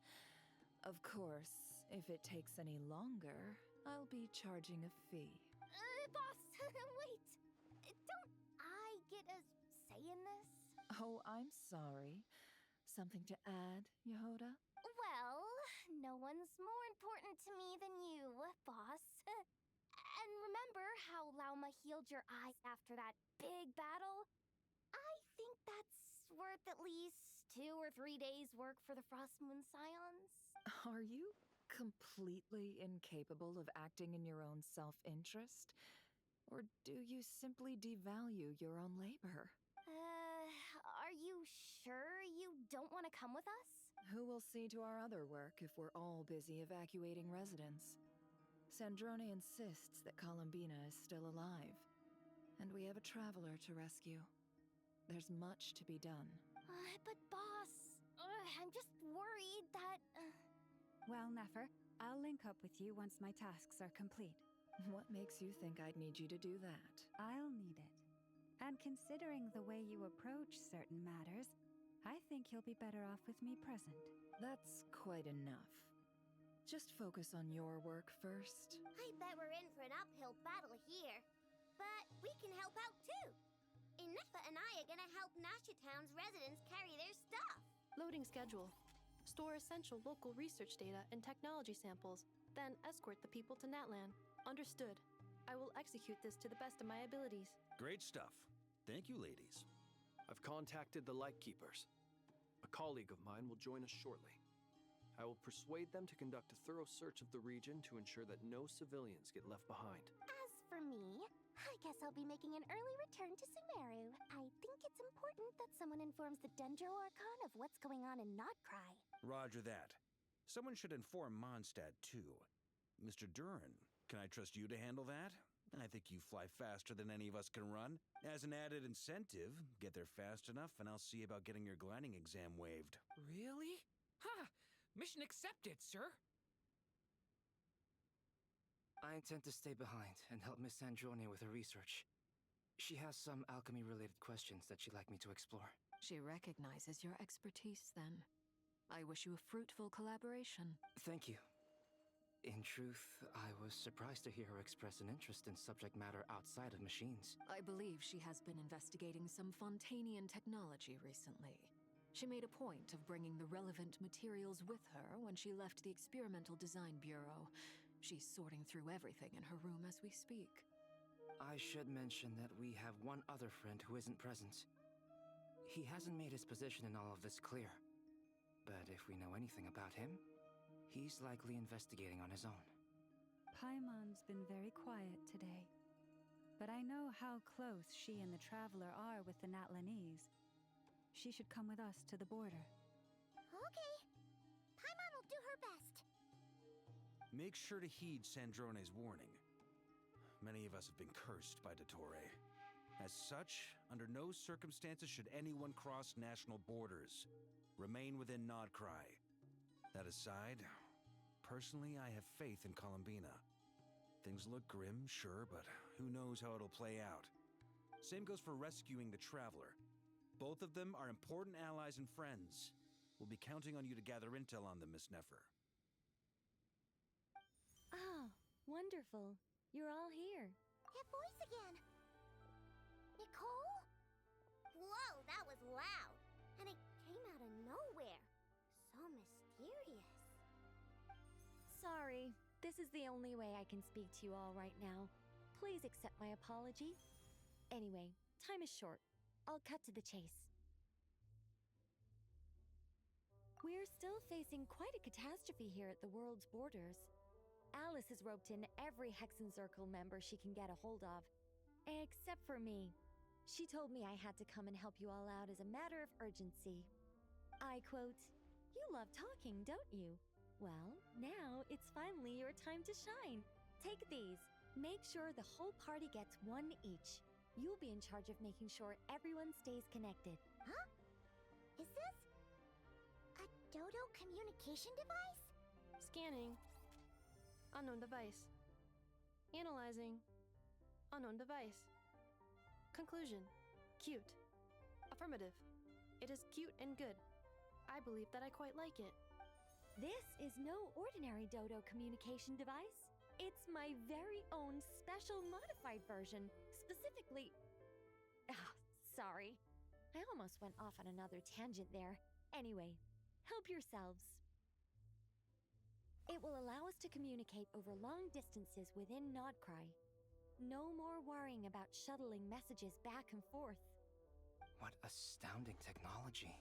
Of course, if it takes any longer, I'll be charging a fee. Boss, wait. Don't I get a say in this? Oh, I'm sorry. Something to add, Yehoda? Well, no one's more important to me than you, boss. And remember how Lauma healed your eyes after that big battle? I think that's worth at least 2 or 3 days' work for the Frostmoon Scions. Are you completely incapable of acting in your own self-interest? Or do you simply devalue your own labor? Are you sure you don't want to come with us? Who will see to our other work if we're all busy evacuating residents? Sandrone insists that Columbina is still alive, and we have a traveler to rescue. There's much to be done. But boss, I'm just worried that... Well, Nefer, I'll link up with you once my tasks are complete. What makes you think I'd need you to do that? I'll need it. And considering the way you approach certain matters, I think you'll be better off with me present. That's quite enough. Just focus on your work first. I bet we're in for an uphill battle here. But we can help out too. Inefa and I are gonna help Nasha Town's residents carry their stuff. Loading schedule. Store essential local research data and technology samples, then escort the people to Natlan. Understood. I will execute this to the best of my abilities. Great stuff. Thank you, ladies. I've contacted the Lightkeepers. A colleague of mine will join us shortly. I will persuade them to conduct a thorough search of the region to ensure that no civilians get left behind. As for me, I guess I'll be making an early return to Sumeru. I think it's important that someone informs the Dendro Archon of what's going on in Notcry. Roger that. Someone should inform Mondstadt, too. Mr. Duran, can I trust you to handle that? I think you fly faster than any of us can run. As an added incentive, get there fast enough and I'll see about getting your gliding exam waived. Really? Ha! Mission accepted, sir. I intend to stay behind and help Miss Sandrone with her research. She has some alchemy-related questions that she'd like me to explore. She recognizes your expertise, then. I wish you a fruitful collaboration. Thank you. In truth, I was surprised to hear her express an interest in subject matter outside of machines. I believe she has been investigating some Fontanian technology recently. She made a point of bringing the relevant materials with her when she left the Experimental Design Bureau. She's sorting through everything in her room as we speak. I should mention that we have one other friend who isn't present. He hasn't made his position in all of this clear. But if we know anything about him, he's likely investigating on his own. Paimon's been very quiet today. But I know how close she and the Traveler are with the Natlanese. She should come with us to the border. Okay. Paimon will do her best. Make sure to heed Sandrone's warning. Many of us have been cursed by Dottore. As such, under no circumstances should anyone cross national borders. Remain within Nodcry. That aside, personally, I have faith in Columbina. Things look grim, sure, but who knows how it'll play out. Same goes for rescuing the Traveler. Both of them are important allies and friends. We'll be counting on you to gather intel on them, Miss Nefer. Ah, wonderful. You're all here. That voice again. Nicole? Whoa, that was loud. And it came out of nowhere. So mysterious. Sorry, this is the only way I can speak to you all right now. Please accept my apology. Anyway, time is short. I'll cut to the chase. We're still facing quite a catastrophe here at the world's borders. Alice has roped in every Hexen Circle member she can get a hold of. Except for me. She told me I had to come and help you all out as a matter of urgency. I quote, "You love talking, don't you? Well, now it's finally your time to shine. Take these. Make sure the whole party gets one each. You'll be in charge of making sure everyone stays connected." Huh? Is this a Dodo communication device? Scanning. Unknown device. Analyzing. Unknown device. Conclusion. Cute. Affirmative. It is cute and good. I believe that I quite like it. This is no ordinary Dodo communication device. It's my very own special modified version, specifically. Ah, sorry. I almost went off on another tangent there. Anyway, help yourselves. It will allow us to communicate over long distances within Nodcry. No more worrying about shuttling messages back and forth. What astounding technology.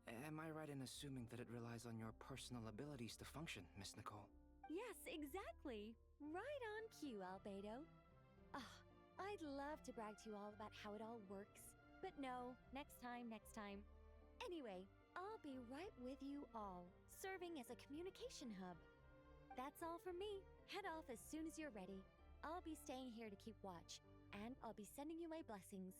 Am I right in assuming that it relies on your personal abilities to function, Miss Nicole? Yes, exactly. Right on cue, Albedo. Ah, I'd love to brag to you all about how it all works. But no, next time. Anyway, I'll be right with you all, serving as a communication hub. That's all from me. Head off as soon as you're ready. I'll be staying here to keep watch, and I'll be sending you my blessings.